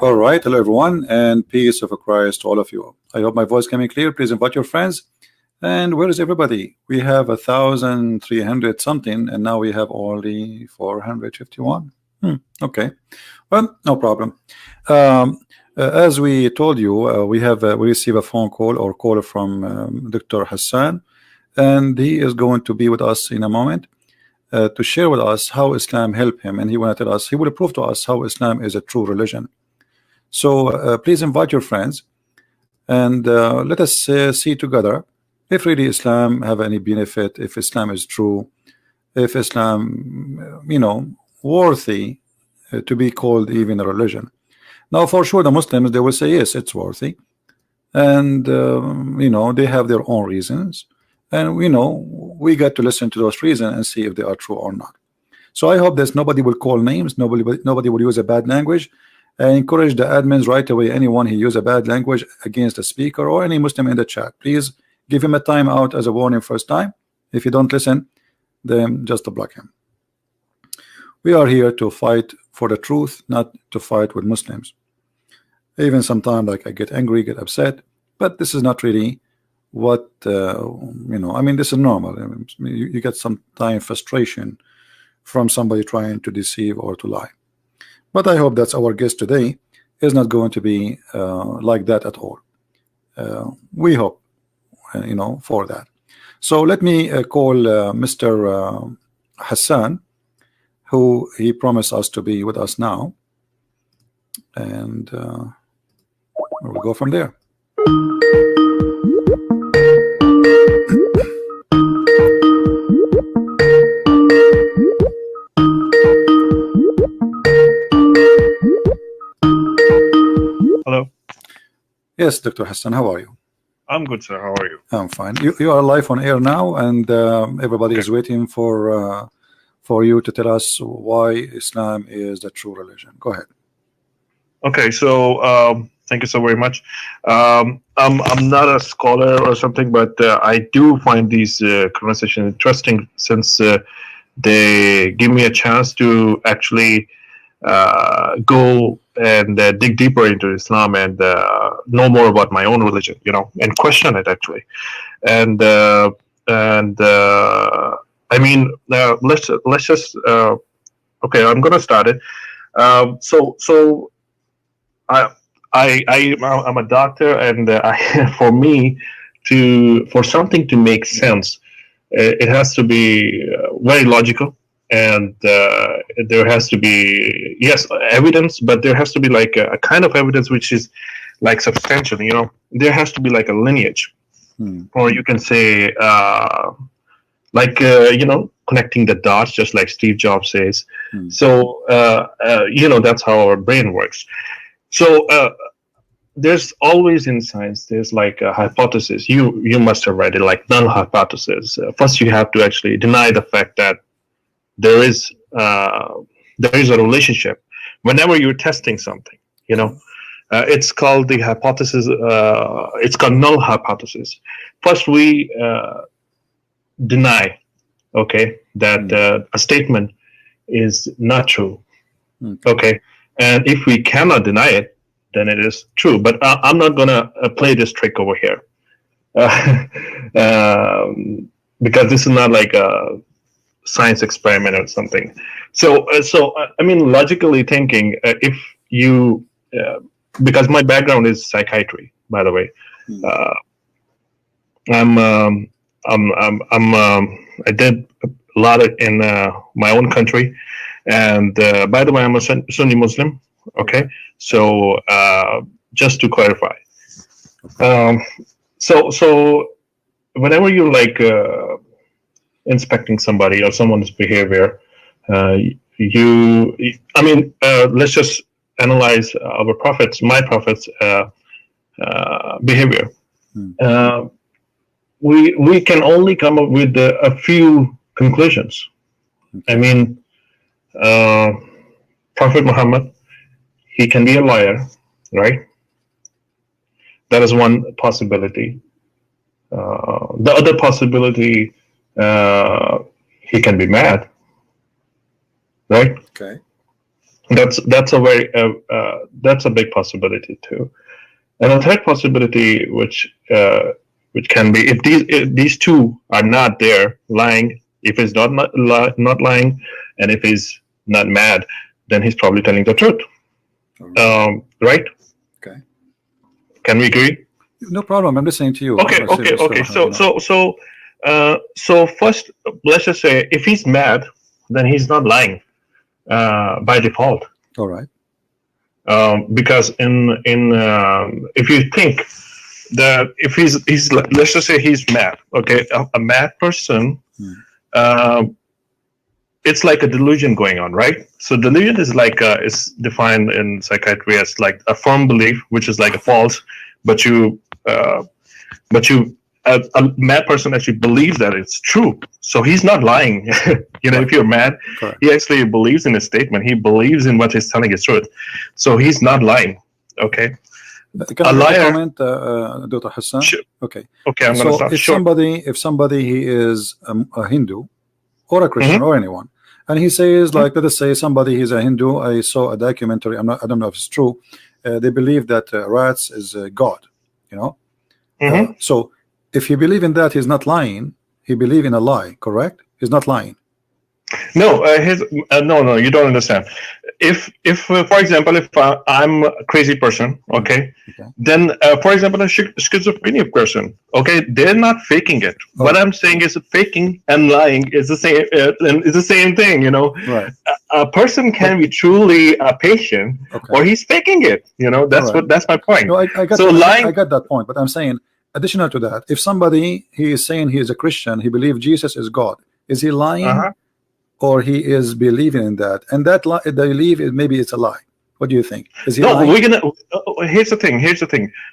All right, hello everyone, and peace of Christ to all of you. I hope my voice coming clear. Please invite your friends. And where is everybody? We have 1,300 something, and now we have only 451. Okay, well, no problem. As we told you, we receive a phone call or call from Dr. Hassan, and he is going to be with us in a moment to share with us how Islam helped him, and he will tell us, he will prove to us how Islam is a true religion. So please invite your friends, and let us see together if really Islam have any benefit, if Islam is true, if Islam, worthy to be called even a religion. Now, for sure, the Muslims, they will say yes, it's worthy, and they have their own reasons, and we got to listen to those reasons and see if they are true or not. So I hope that nobody will call names, nobody will use a bad language. I encourage the admins right away, anyone who use a bad language against the speaker or any Muslim in the chat, please give him a timeout as a warning first time. If you don't listen, then just to block him. We are here to fight for the truth, not to fight with Muslims. Even sometimes, like, I get angry, get upset, but this is not really what I mean, this is normal. You get some time frustration from somebody trying to deceive or to lie. But I hope that our guest today is not going to be like that at all. We hope, for that. So let me call Mr. Hassan, who he promised us to be with us now, and we'll go from there. Hello. Yes, Dr. Hassan, how are you? I'm good, sir. How are you? I'm fine. You are live on air now, and everybody is waiting for you to tell us why Islam is the true religion. Go ahead. Okay, so thank you so very much. I'm not a scholar or something, but I do find these conversations interesting since they give me a chance to actually go and dig deeper into Islam and know more about my own religion, and question it actually. And I mean, let's just okay. I'm gonna start it. So I'm a doctor, and for something to make sense, it has to be very logical. And there has to be, yes, evidence, but there has to be like a kind of evidence which is like substantial. There has to be like a lineage, or you can say connecting the dots, just like Steve Jobs says. So that's how our brain works. So there's always in science, there's like a hypothesis. You must have read it, like null hypothesis. First, you have to actually deny the fact that there is a relationship whenever you're testing something. It's called the hypothesis. It's called null hypothesis. First, we deny, that a statement is not true. Okay, and if we cannot deny it, then it is true. But I'm not gonna play this trick over here, because this is not like a science experiment or something. So I mean, logically thinking, if you because my background is psychiatry, by the way. I did a lot in my own country, and by the way, I'm a Sunni Muslim. Okay, so just to clarify, so whenever you're like inspecting somebody or someone's behavior, let's just analyze my prophet's behavior. We can only come up with a few conclusions. I mean, Prophet Muhammad, he can be a liar, right? That is one possibility. The other possibility, he can be mad, right? Okay. That's a very that's a big possibility too. And a third possibility, which can be, if these two are not there lying, if he's not lying, and if he's not mad, then he's probably telling the truth. Right? Okay. Can we agree? No problem. I'm listening to you. Okay. So first, let's just say if he's mad, then he's not lying by default. All right. Because if you think that if he's let's just say he's mad, okay, a mad person, it's like a delusion going on, right? So delusion is like is defined in psychiatry as like a firm belief, which is like a false, but a mad person actually believes that it's true. So he's not lying. If you're mad, correct, he actually believes in his statement. He believes in what he's telling is truth. So he's not lying. Okay. Can I make a comment, Dr. Hassan? Sure. Okay. Okay, I'm going to stop. If somebody he is a Hindu or a Christian or anyone, and he says, like, let us say somebody he's a Hindu. I saw a documentary. I don't know if it's true. They believe that rats is God. So if he believe in that, he's not lying. He believe in a lie. Correct? He's not lying. No, no, you don't understand. If for example, if I'm a crazy person, okay, then for example, a schizophrenic person, okay, they're not faking it. What I'm saying is faking and lying is the same. It's the same thing, Right. A person can be truly a patient, or he's faking it. That's my point. No, I got lying. I got that point, but I'm saying, additional to that, if somebody he is saying he is a Christian, he believes Jesus is God, is he lying? Or he is believing in that, and that they believe maybe it's a lie. What do you think? Is he lying? We're gonna. Here's the thing,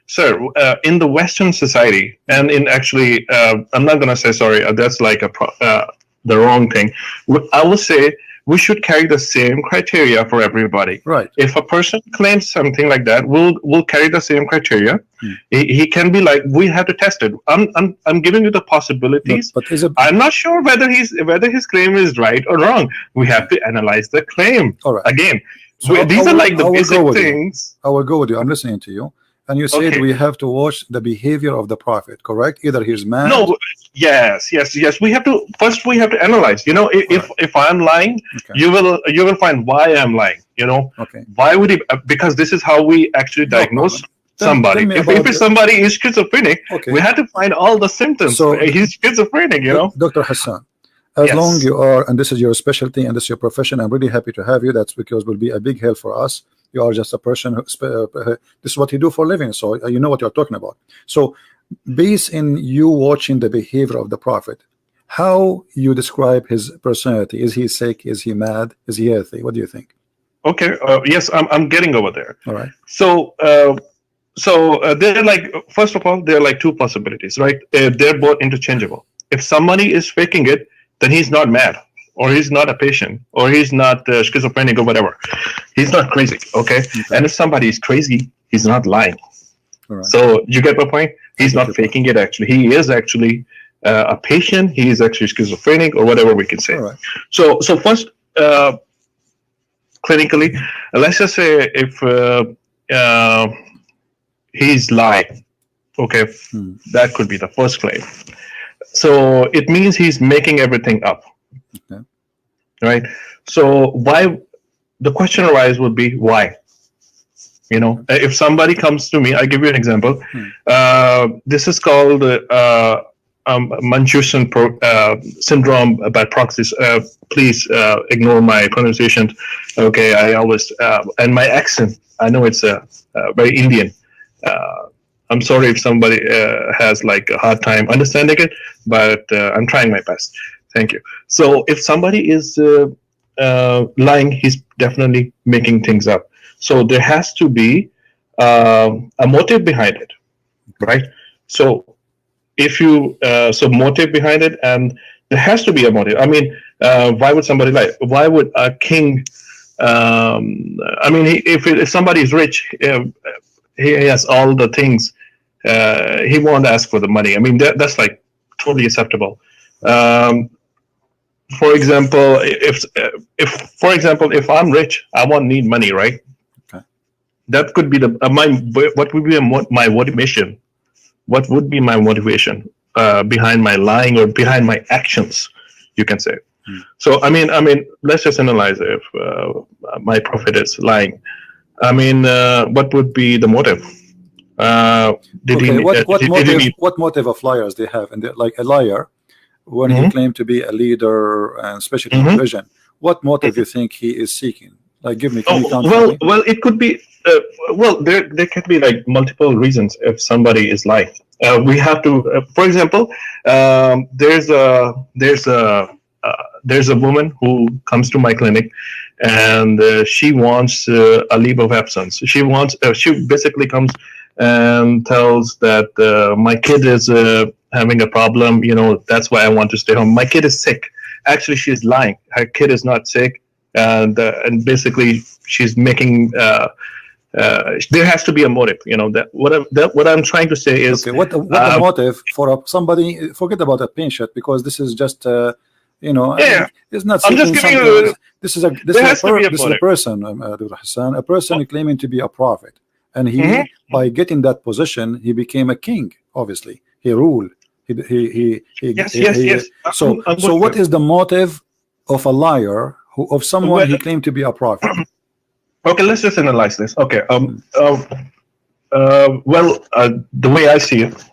sir. In the Western society, and in actually, I'm not gonna say sorry. That's like the wrong thing. I will say we should carry the same criteria for everybody. Right. If a person claims something like that, we'll carry the same criteria. He can be like, we have to test it. I'm giving you the possibilities. But is it? I'm not sure whether his claim is right or wrong. We have to analyze the claim. All right. Again, so these are like the basic things. I will go with you. I'm listening to you. And you said we have to watch the behavior of the prophet, correct? Either he's mad. No, yes. We have to analyze. If I'm lying, you will find why I'm lying. Why would he? Because this is how we actually diagnose somebody. If somebody is schizophrenic, we have to find all the symptoms. So he's schizophrenic. Dr. Hassan, as long you are, and this is your specialty and this is your profession, I'm really happy to have you. That's because it will be a big help for us. You are just a person who this is what you do for a living, so you know what you're talking about. So based in you watching the behavior of the prophet, how you describe his personality? Is he sick? Is he mad? Is he healthy? What do you think? Okay, yes, I'm getting over there. All right. So they're like, first of all, there are like two possibilities, right? They're both interchangeable. If somebody is faking it, then he's not mad, or he's not a patient, or he's not schizophrenic or whatever. He's not crazy, okay? And if somebody is crazy, he's not lying. All right. So you get my point? He's not faking it, actually. He is actually a patient. He is actually schizophrenic, or whatever we can say. All right. So first, clinically, let's just say if he's lying, okay, that could be the first claim. So it means he's making everything up. Okay. Right? So why? The question arises would be why? If somebody comes to me, I'll give you an example. This is called Munchausen syndrome by proxy. Please ignore my pronunciation. Okay, I always and my accent. I know it's very Indian. I'm sorry if somebody has like a hard time understanding it, but I'm trying my best. Thank you. So if somebody is lying, he's definitely making things up. So there has to be a motive behind it, right? So if you motive behind it, and there has to be a motive. I mean, why would somebody lie? Why would a king? If somebody is rich, he has all the things. He won't ask for the money. I mean, that's like totally acceptable. for example, if for example, if I'm rich, I won't need money, right? Okay. That could be the what would be my motivation? What would be my motivation behind my lying or behind my actions? You can say. So I mean, let's just analyze if my prophet is lying. I mean, what would be the motive? Did Okay, he? what motive of liars they have? And like a liar, when he claimed to be a leader and especially in religion, what motive you think he is seeking? Like, give me. Can you count for me? Well, it could be. Well, there can be like multiple reasons if somebody is lying. We have to, for example, there's a woman who comes to my clinic, and she wants a leave of absence. She wants. She basically comes and tells that my kid is having a problem. You know, that's why I want to stay home. My kid is sick. Actually, she's lying. Her kid is not sick, and basically she's making. There has to be a motive. You know that what I'm trying to say is. Okay, what the motive for somebody? Forget about a patient because this is just. You know, yeah. It's not. I'm just giving you. This is a person, Hassan, a person claiming to be a prophet, and he by getting that position, he became a king. Obviously, he ruled. Yes. So what is the motive of a liar of someone he claimed to be a prophet? Okay, let's just analyze this. Okay. Well, the way I see it,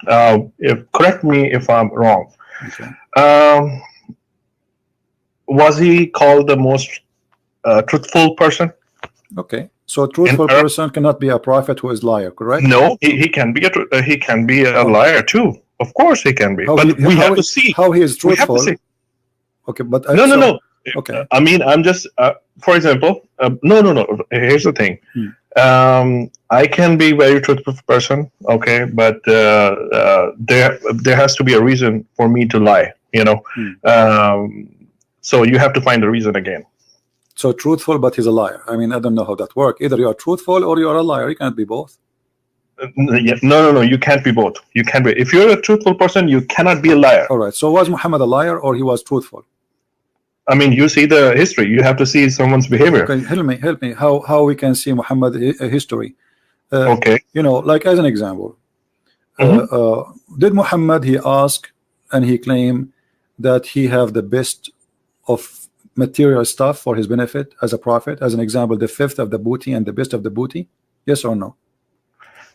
correct me if I'm wrong. Okay. Was he called the most truthful person? Okay, so a truthful person cannot be a prophet who is liar, correct? No, he can be a liar too. Of course, he can be. But we have to see how he is truthful. Okay, but no. Okay. I mean, I'm just for example. No. Here's the thing. I can be very truthful person. Okay, but there has to be a reason for me to lie. You know. So you have to find the reason again. So truthful, but he's a liar. I mean, I don't know how that works. Either you are truthful or you are a liar. You can't be both. No. You can't be both. You can't be. If you're a truthful person, you cannot be a liar. All right. So was Muhammad a liar or he was truthful? I mean, you see the history. You have to see someone's behavior. Okay, help me. How we can see Muhammad history? Okay. You know, like as an example, did Muhammad he ask and he claim that he have the best of material stuff for his benefit as a prophet, as an example, the fifth of the booty and the best of the booty? Yes or no?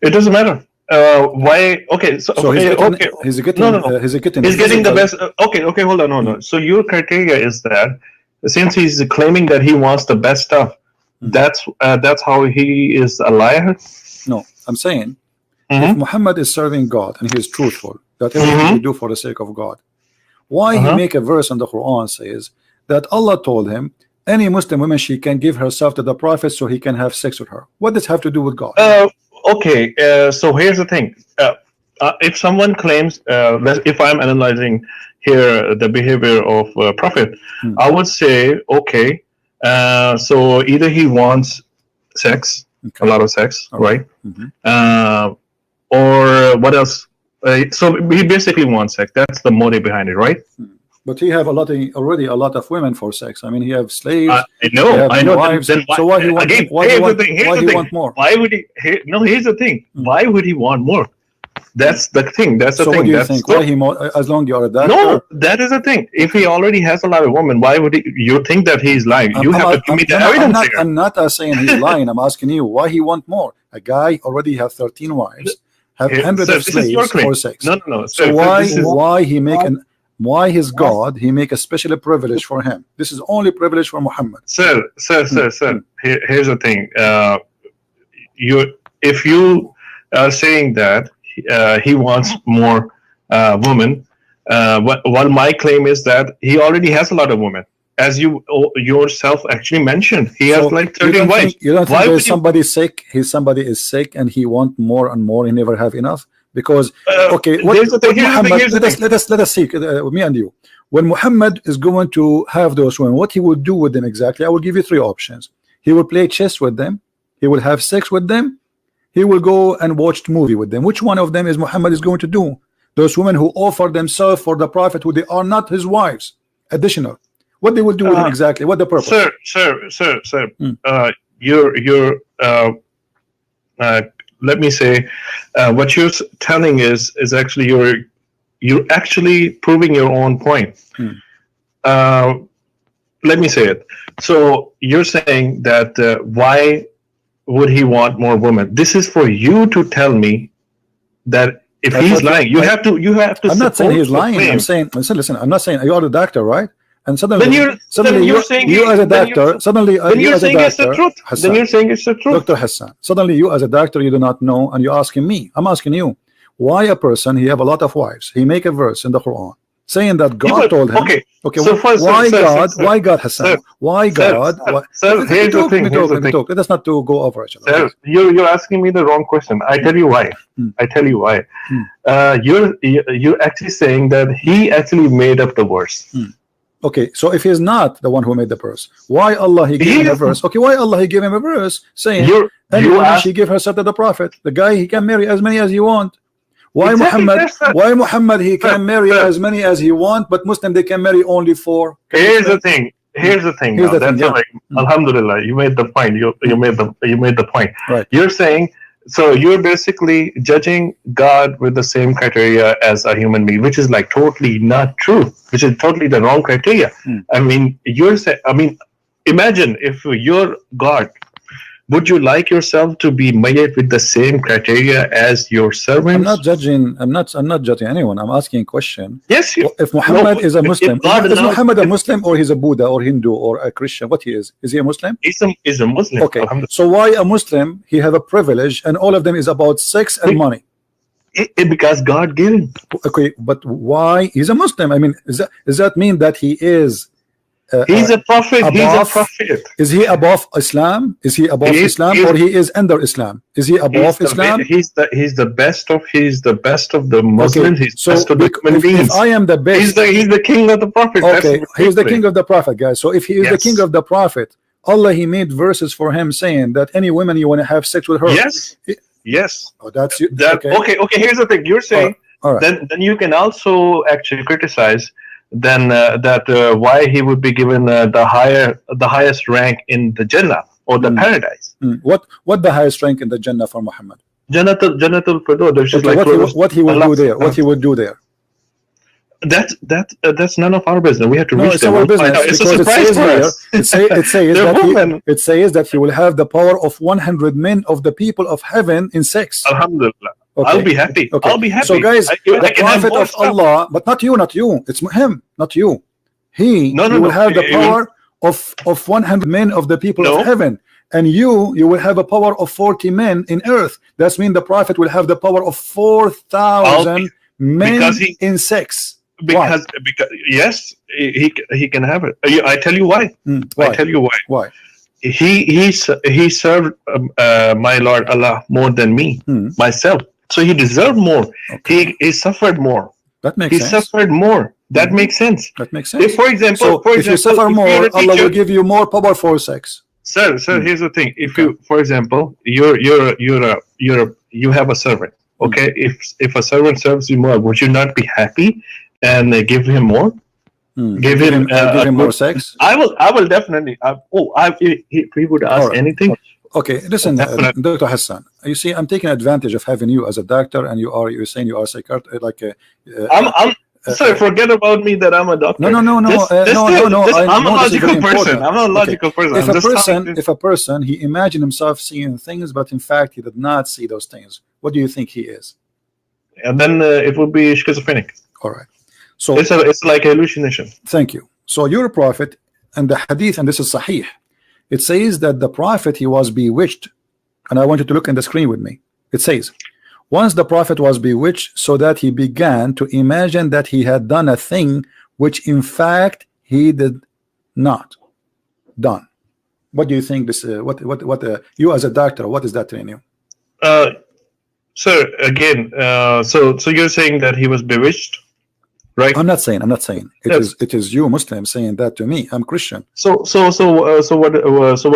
It doesn't matter. Why? Okay, so he's getting the best. Okay, hold on. So your criteria is that since he's claiming that he wants the best stuff, that's how he is a liar. No, I'm saying if Muhammad is serving God and he is truthful, that everything he do for the sake of God, why he make a verse in the Quran says that Allah told him any Muslim woman she can give herself to the prophet so he can have sex with her? What does have to do with God? Okay, so here's the thing. If someone claims, if I'm analyzing here the behavior of prophet, I would say, okay, so either he wants sex, a lot of sex, right? Or what else? So he basically wants sex. That's the motive behind it, right? But he have already a lot of women for sex. I mean, he have slaves. I know. Wives. Then why, so why he want? Why he want more? Why would he? Here's the thing. Why would he want more? That's the thing. That's the thing. So what do you think? Why he more? As long as you are that. No, that is the thing. If he already has a lot of women, why would he? You think that he's lying? You have to give me the evidence. I'm not saying he's lying. I'm asking you why he want more. A guy already have 13 wives, have hundreds of slaves for sex. No. So why he make an why his God he make a special privilege for him? This is only privilege for Muhammad. Sir. Here's the thing. If you are saying that he wants more women, while my claim is that he already has a lot of women, as you yourself actually mentioned, he has like 13 wives. You don't think there's somebody sick? Somebody is sick and he want more and more. He never have enough. Because let us see me and you. When Muhammad is going to have those women, what he will do with them exactly? I will give you three options. He will play chess with them. He will have sex with them. He will go and watch the movie with them. Which one of them is Muhammad is going to do? Those women who offer themselves for the prophet, who they are not his wives, additional. What they will do with him exactly? What the purpose? Sir. You're let me say, what you're telling is actually you're actually proving your own point. Let me say it. So you're saying that why would he want more women? This is for you to tell me that if he's lying, you have to. I'm not saying he's lying. I'm saying, listen. I'm not saying you are the doctor, right? And suddenly you're saying you as a doctor. Suddenly you as a doctor. Then you're saying it's the truth, Dr. Hassan. Suddenly you as a doctor, you do not know, and you're asking me. I'm asking you, why a person he have a lot of wives? He make a verse in the Quran saying that God told him. Okay. So why God, Hassan? Why God? Sir, here's the thing. Let us not to go over each other. Sir, you're asking me the wrong question. I tell you why. You're actually saying that he actually made up the verse. Okay, so if he's not the one who made the verse, why Allah he gave him a verse? Okay, why Allah he gave him a verse saying she gave herself to the prophet? The guy he can marry as many as he want. Why Muhammad? Why Muhammad he can marry as many as he want, but Muslim they can marry only 4? Here's the thing. Alhamdulillah, you made the point. You made the point. Right. You're saying. So you're basically judging God with the same criteria as a human being, which is like totally not true, which is totally the wrong criteria. I mean, imagine if you're God, would you like yourself to be made with the same criteria as your servants? I'm not judging. I'm not judging anyone. I'm asking a question. Yes. If Muhammad is a Muslim, is Muhammad a Muslim or he's a Buddha or Hindu or a Christian? What he is? Is he a Muslim? He's a Muslim. Okay. So why a Muslim? He have a privilege, and all of them is about sex and money. Because God gave him. Okay, but why he's a Muslim? I mean, does that mean that he is? He's a prophet. He's a prophet. Is he above Islam? Is he above Islam, or he is under Islam? Is he above Islam? He's the best of the Muslims. Okay. He's best of the human beings. If I am the best, he's the king of the prophet. Okay, he's the king of the prophet, guys. So if he is the king of the prophet, Allah he made verses for him saying that any woman you want to have sex with her. Yes. Oh, that's you. Okay. Here's the thing. You're saying. All right. Then you can also actually criticize. Then why he would be given the highest rank in the Jannah or the paradise. What the highest rank in the Jannah for Muhammad? Jannatul Firdaus. What he would do there? What he would do there? That's none of our business. We have to reach them. It's our business because it says that he will have the power of 100 men of the people of heaven in sex. Alhamdulillah. Okay. I'll be happy. Okay. I'll be happy. So guys, the prophet of Allah, but not you. It's him, not you. He will have the power of 100 men of the people of heaven, and you will have a power of 40 men in earth. That means the prophet will have the power of 4,000 men in sex. Because yes, he can have it. I tell you why. I tell you why. Why? He served my Lord Allah more than me myself. So he deserved more. Okay. He suffered more. That makes sense. He suffered more. That makes sense. That makes sense. If, for example, if you suffer more, Allah will give you more power for sex. Sir, here's the thing. If you, for example, you have a servant. Okay, if a servant serves you more, would you not be happy and give him more? Give him more sex. I will definitely. If he would ask anything. Okay, listen, Dr. Hassan. You see, I'm taking advantage of having you as a doctor, and you're saying you are a psychiatrist, like a. Sorry, forget about me that I'm a doctor. No. I'm a logical person. I'm not a logical person. If a person he imagined himself seeing things, but in fact he did not see those things, what do you think he is? And then it would be schizophrenic. All right. So it's like hallucination. Thank you. So your prophet and the hadith, and this is sahih, it says that the prophet he was bewitched, and I want you to look in the screen with me. It says, once the prophet was bewitched, so that he began to imagine that he had done a thing which in fact he did not done. What do you think this? You as a doctor, what is that telling you? Sir, again, so you're saying that he was bewitched? Right. I'm not saying. It is you Muslim saying that to me. I'm Christian. So what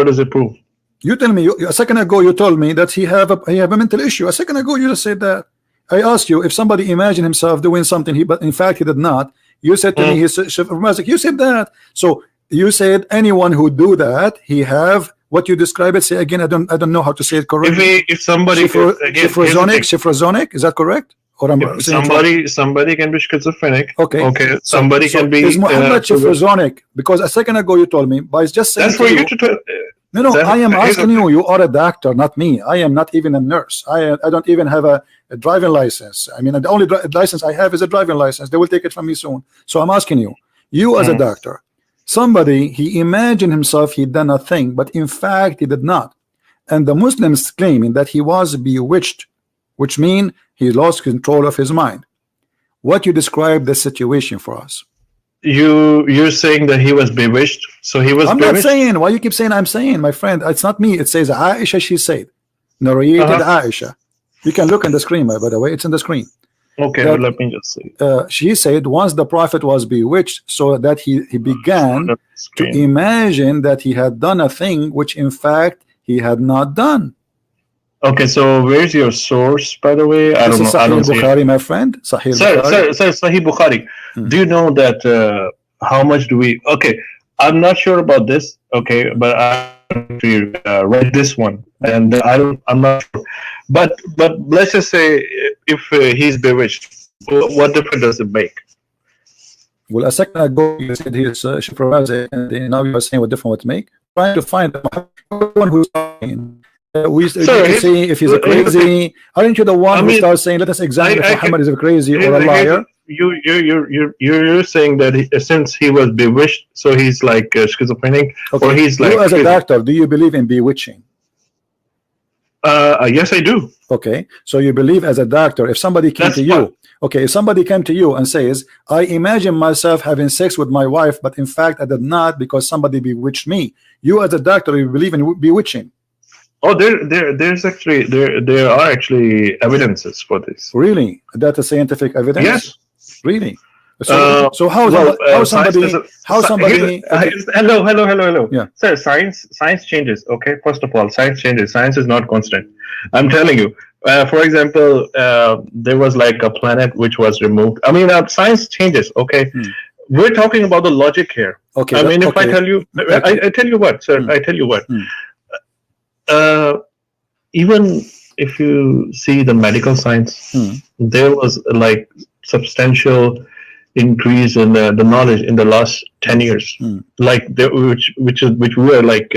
does it prove? You tell me. A second ago you told me that he have a mental issue. A second ago you just said that. I asked you if somebody imagined himself doing something, but in fact he did not. You said to me he's schizophrenic. You said that. So you said anyone who do that, he have what you describe it. Say again. I don't know how to say it correctly. If somebody schizophrenic, is that correct? Or somebody can be schizophrenic. Okay. Somebody can be. Is Muhammad schizophrenic? Because a second ago you told me, by just saying that's for you to tell. No, I am asking you. You are a doctor, not me. I am not even a nurse. I don't even have a driving license. I mean, the only license I have is a driving license. They will take it from me soon. So I'm asking you, as a doctor, somebody, he imagined himself he done a thing, but in fact he did not. And the Muslims claiming that he was bewitched, which means he lost control of his mind. What you describe the situation for us? You're saying that he was bewitched, so he was. I'm not saying. Why you keep saying I'm saying, my friend? It's not me. It says Aisha. She said, narrated Aisha. You can look on the screen, by the way. It's in the screen. Okay, let me just see. She said once the prophet was bewitched, so that he began to imagine that he had done a thing which in fact he had not done. Okay, so where's your source, by the way? I don't know. Sahih Bukhari, my friend. Sahih Bukhari. Do you know that? How much do we? Okay, I'm not sure about this. Okay, but I read this one, and I'm not sure. But let's just say if he's bewitched, what difference does it make? Well, a second ago you said he's Shifrawazi, and now you are saying what difference would make. Trying to find one who's talking. We see if he's a crazy. Aren't you the one who starts saying, "Let us examine if Muhammad is a crazy or a liar"? You're saying that since he was bewitched, so he's like schizophrenic, or he's like. You as a doctor, do you believe in bewitching? Yes, I do. Okay, so you believe as a doctor, if somebody came to you, if somebody came to you and says, "I imagine myself having sex with my wife, but in fact I did not because somebody bewitched me," you as a doctor, you believe in bewitching? Oh, there are actually evidences for this. Really? That's a scientific evidence? Yes. Really? So how somebody hello. Yeah. Sir, science changes. Okay, first of all, science changes. Science is not constant. I'm telling you. For example, there was like a planet which was removed. I mean, science changes. Okay. We're talking about the logic here. Okay. I mean, if I tell you, I tell you what, sir. I tell you what. Even if you see the medical science, there was like substantial increase in the knowledge in the last 10 years, like which we are like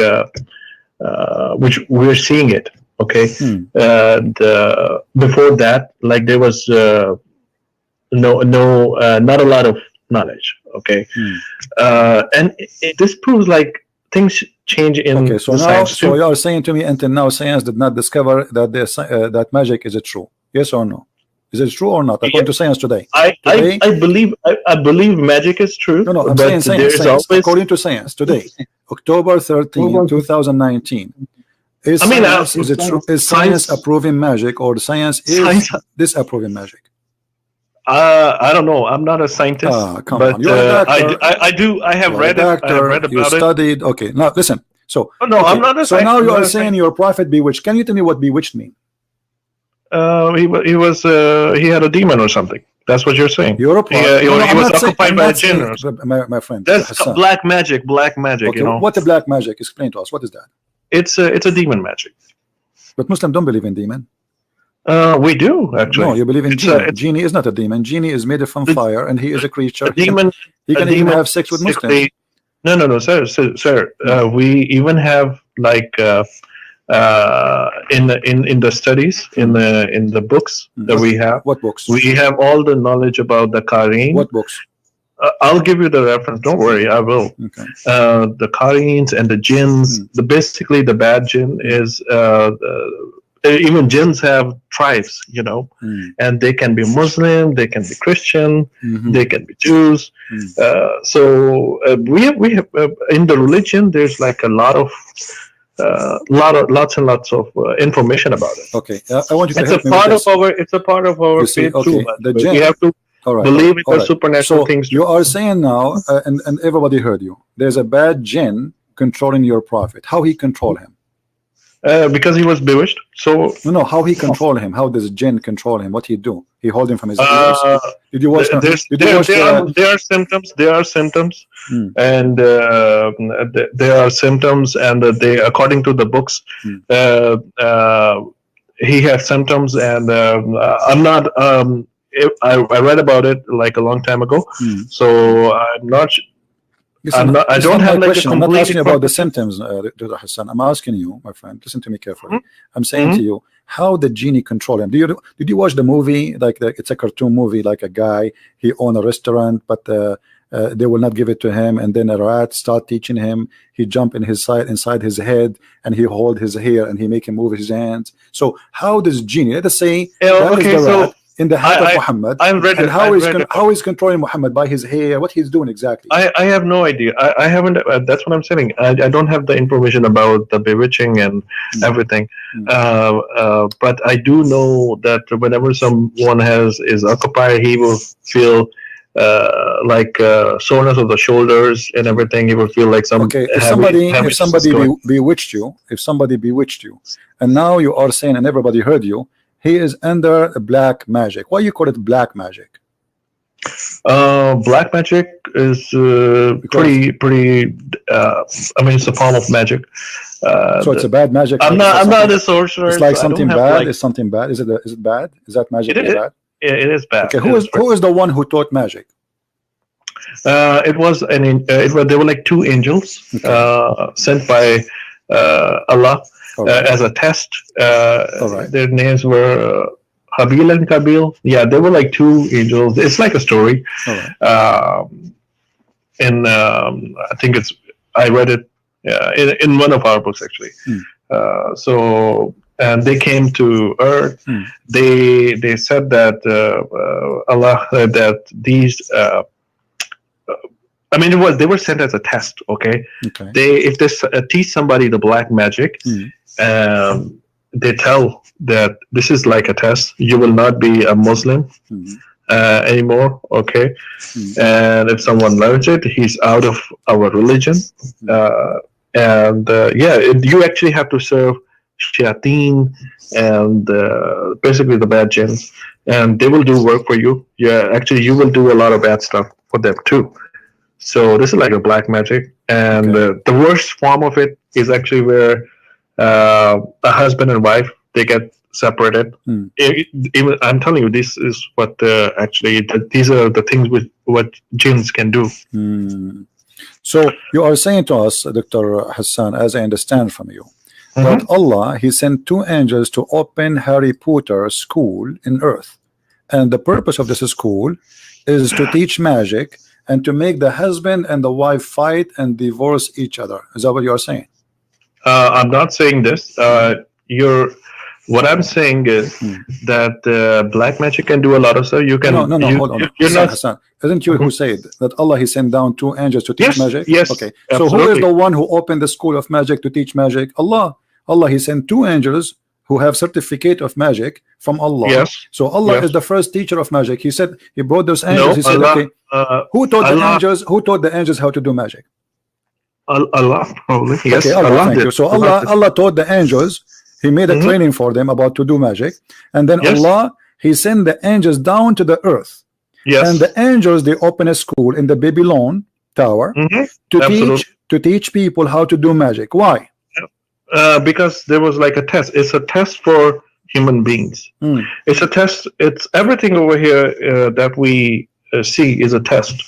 which we're seeing it. Okay, before that, like there was not a lot of knowledge. Okay, and this proves like things change in science. So you are saying to me until now science did not discover that that magic is it true? Yes or no? Is it true or not? According to science today. I believe magic is true. No, I'm saying science. According to science today, October 13, 2019. Is science approving magic, or the science is disapproving magic? I don't know. I'm not a scientist, but I have read about it. You studied. Okay, now listen. So no, I'm not a scientist. So now you are saying your prophet bewitched. Can you tell me what bewitched mean? He had a demon or something. That's what you're saying. You're a prophet. He was occupied by a jinn or something. My friend. That's Hassan. Black magic. Okay, what the black magic? Explain to us. What is that? It's a demon magic. But Muslims don't believe in demon. We do actually. No, you believe in genie. Genie is not a demon. Genie is made from fire, and he is a creature. He can even have sex with Muslims. No, sir. We even have like in the studies in the books that we have. What books? We have all the knowledge about the Qur'an. What books? I'll give you the reference. Don't worry, I will. Okay. The Qur'ans and the jinns. Basically the bad jinn is even jinns have tribes, and they can be Muslim, they can be Christian, they can be Jews. So we have in the religion there's like a lot of lots and lots of information about it. Okay, I want you to help me with this. It's a part of our faith too. We have to believe in the supernatural things. You are saying now, and everybody heard you. There's a bad jinn controlling your prophet. How he control him? Because he was bewitched. So no, how he control him? How does jinn control him? What he do? He hold him from his ears? Did you watch? There are symptoms. There are symptoms, and there are symptoms, and they, according to the books, he has symptoms, and I'm not. I read about it like a long time ago, so I'm not. I don't have like question. I'm not asking you about the symptoms, Dr. Hassan. I'm asking you, my friend. Listen to me carefully. I'm saying to you, how the genie control him? Did you watch the movie? Like it's a cartoon movie, like a guy, he own a restaurant, but they will not give it to him, and then a rat start teaching him. He jump inside his head, and he hold his hair, and he make him move his hands. So how does genie? Let us say that is the rat in the head of Muhammad, and how is controlling Muhammad by his hair? What he's doing exactly? I have no idea. I haven't. That's what I'm saying. I don't have the information about the bewitching and everything. But I do know that whenever someone is occupied, he will feel like soreness of the shoulders and everything. He will feel like some. Okay, if somebody bewitched you, and now you are saying, and everybody heard you, he is under black magic. Why you call it black magic? Black magic is pretty. I mean, it's a form of magic. So it's a bad magic. I'm not a sorcerer. It's like something bad. It's something bad. Is it bad? Is that magic bad? It is bad. Okay, who is the one who taught magic? There were like two angels sent by Allah as a test. Their names were Habil and Kabil. Yeah, they were like two angels. It's like a story. And I think I read it in one of our books actually. And they came to Earth. They said that Allah that these. I mean, they were sent as a test. Okay. If they teach somebody the black magic, they tell that this is like a test. You will not be a Muslim anymore. Okay. And if someone learns it, he's out of our religion. You actually have to serve shayateen and basically the bad jinns, and they will do work for you. Yeah, actually, you will do a lot of bad stuff for them too. So this is like a black magic, and the worst form of it is actually where a husband and wife, they get separated. Even I'm telling you, this is what these are the things with what jinns can do. So you are saying to us, Dr. Hassan, as I understand from you, that Allah, he sent two angels to open Harry Potter school in Earth, and the purpose of this school is to teach magic and to make the husband and the wife fight and divorce each other. Is that what you are saying? I'm not saying this. What I'm saying is that black magic can do a lot of stuff. You can. No. Hold on. Hassan, isn't you who said that Allah, he sent down two angels to teach magic? Yes. Okay. Absolutely. So who is the one who opened the school of magic to teach magic? Allah. Allah, he sent two angels who have certificate of magic from Allah. Yes. So Allah is the first teacher of magic. He said he brought those angels. He said, okay, who taught the angels? Who taught the angels how to do magic? Allah, probably. Yes. Okay, Allah, thank you. So Allah taught the angels. He made a training for them about to do magic, and then Allah, he sent the angels down to the earth. Yes. And the angels, they open a school in the Babylon Tower to teach people how to do magic. Why? Because there was like a test. It's a test for human beings. It's a test. It's everything over here that we see is a test.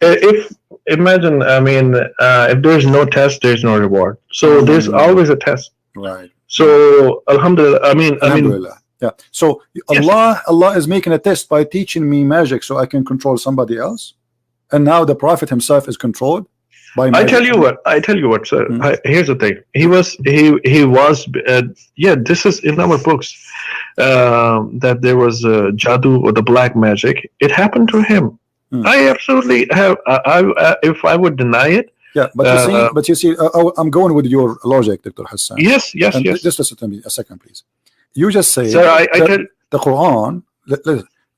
If imagine, I mean, if there's no test, there's no reward. So there's always a test. Right. So Alhamdulillah. Alhamdulillah. Yeah. So Allah is making a test by teaching me magic so I can control somebody else. And now the Prophet himself is controlled by magic. I tell you what, sir. Here's the thing. He was this is in our books that there was jadoo or the black magic. It happened to him. I absolutely have. If I would deny it. Yeah, but you see, I'm going with your logic, Dr. Hassan. Yes. Just listen to me a second, please. You just say sir, the Quran.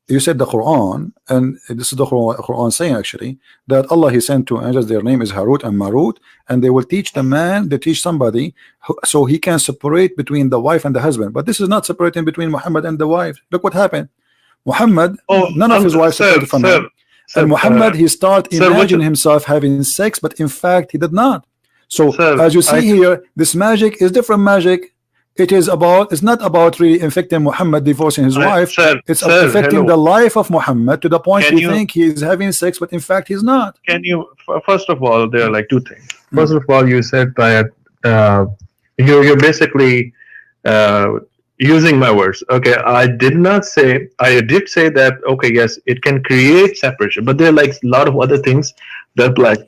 You said the Quran, and this is the Quran saying actually that Allah He sent two angels. Their name is Harut and Marut, and they will teach the man. They teach somebody so he can separate between the wife and the husband. But this is not separating between Muhammad and the wife. Look what happened. Muhammad, none of his wives separated from him. And Muhammad, he started imagining himself having sex, but in fact he did not. So as you see here, this magic is different magic. It's not about really infecting Muhammad divorcing his wife. It's affecting the life of Muhammad to the point you think he is having sex, but in fact he's not. Can you, first of all, there are like two things. First of all, you said that you're basically using my words. Okay, I did not say, I did say that, okay, yes, it can create separation, but there are like a lot of other things that like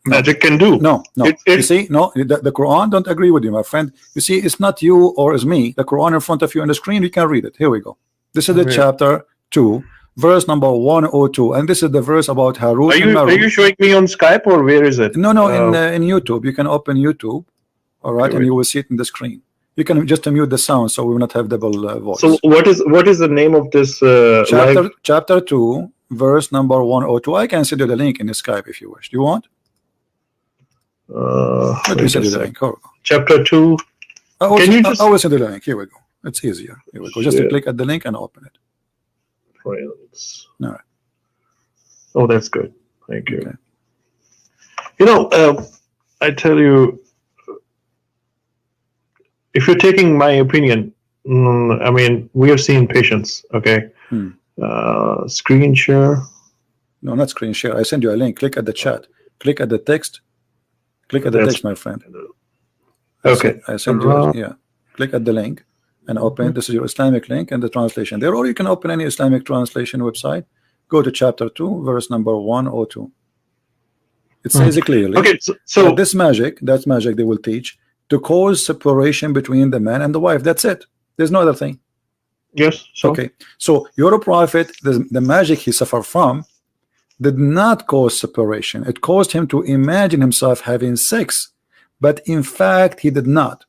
magic can do. No. You see, the Quran don't agree with you, my friend. You see, it's not you or it's me. The Quran in front of you on the screen, you can read it. Here we go. This is the chapter 2, verse number 102, and this is the verse about Harut and Marut. Are you showing me on Skype or where is it? No, in YouTube. You can open YouTube, all right, and you will see it in the screen. You can just mute the sound so we will not have double voice. So what is the name of this chapter 2, verse number 102. I can send you the link in the Skype if you wish. Do you want? Let me send you the link. Chapter 2. I will send you the link. Here we go. It's easier. Here we go. Just click at the link and open it. Friends. All right. Oh, that's good. Thank you. Okay. You know, I tell you, if you're taking my opinion, I mean, we have seen patients. Okay. Screen share. No, not screen share. I send you a link. Click at the chat. Click at the text. Click at the text, my friend. Okay. I send you. Click at the link and open. This is your Islamic link and the translation there, or you can open any Islamic translation website. Go to chapter 2, verse number 102. It says it clearly. Okay, so this magic, that's magic they will teach to cause separation between the man and the wife. That's it. There's no other thing. Yes. Okay. So your prophet, the magic he suffered from, did not cause separation. It caused him to imagine himself having sex, but in fact he did not.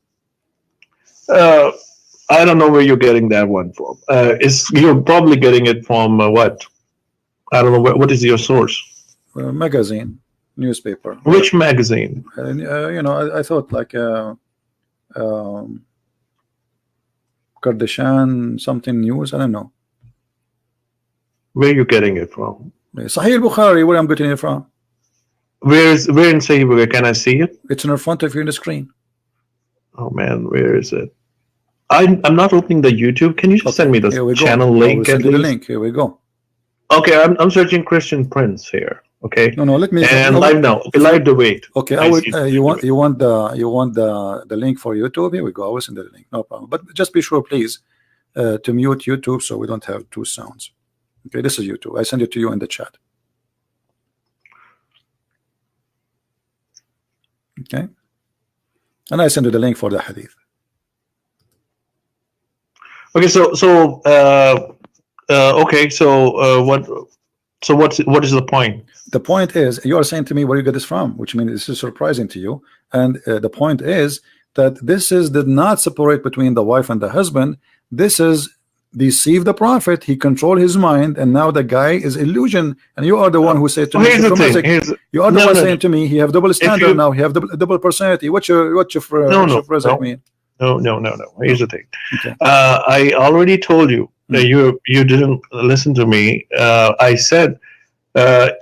I don't know where you're getting that one from. You're probably getting it from what? I don't know. What is your source? Magazine, newspaper. Which magazine? You know, I thought like Kardashian something news. I don't know. Where are you getting it from? Sahih Bukhari, where I'm getting it from. Where in Sahih Bukhari? Can I see it? It's in front of you on the screen. Oh man, where is it? I'm not opening the YouTube. Can you just send me the channel link? Send you the link. Here we go. Okay, I'm searching Christian Prince here. Okay. No, let me. And live now. Live the wait. Okay, I will. You want the link for YouTube? Here we go. I will send the link. No problem. But just be sure, please, to mute YouTube so we don't have two sounds. Okay, this is YouTube. I send it to you in the chat. Okay, and I send you the link for the hadith. Okay, what is the point? The point is, you are saying to me where you get this from, which means this is surprising to you. And the point is that did not separate between the wife and the husband. This is deceive the prophet. He controlled his mind, and now the guy is illusion. And you are the one who said to me, you are the one saying to me, he have double standard now. He have double personality. What's your phrase mean? No. Here's the thing. Okay. I already told you that you didn't listen to me. I said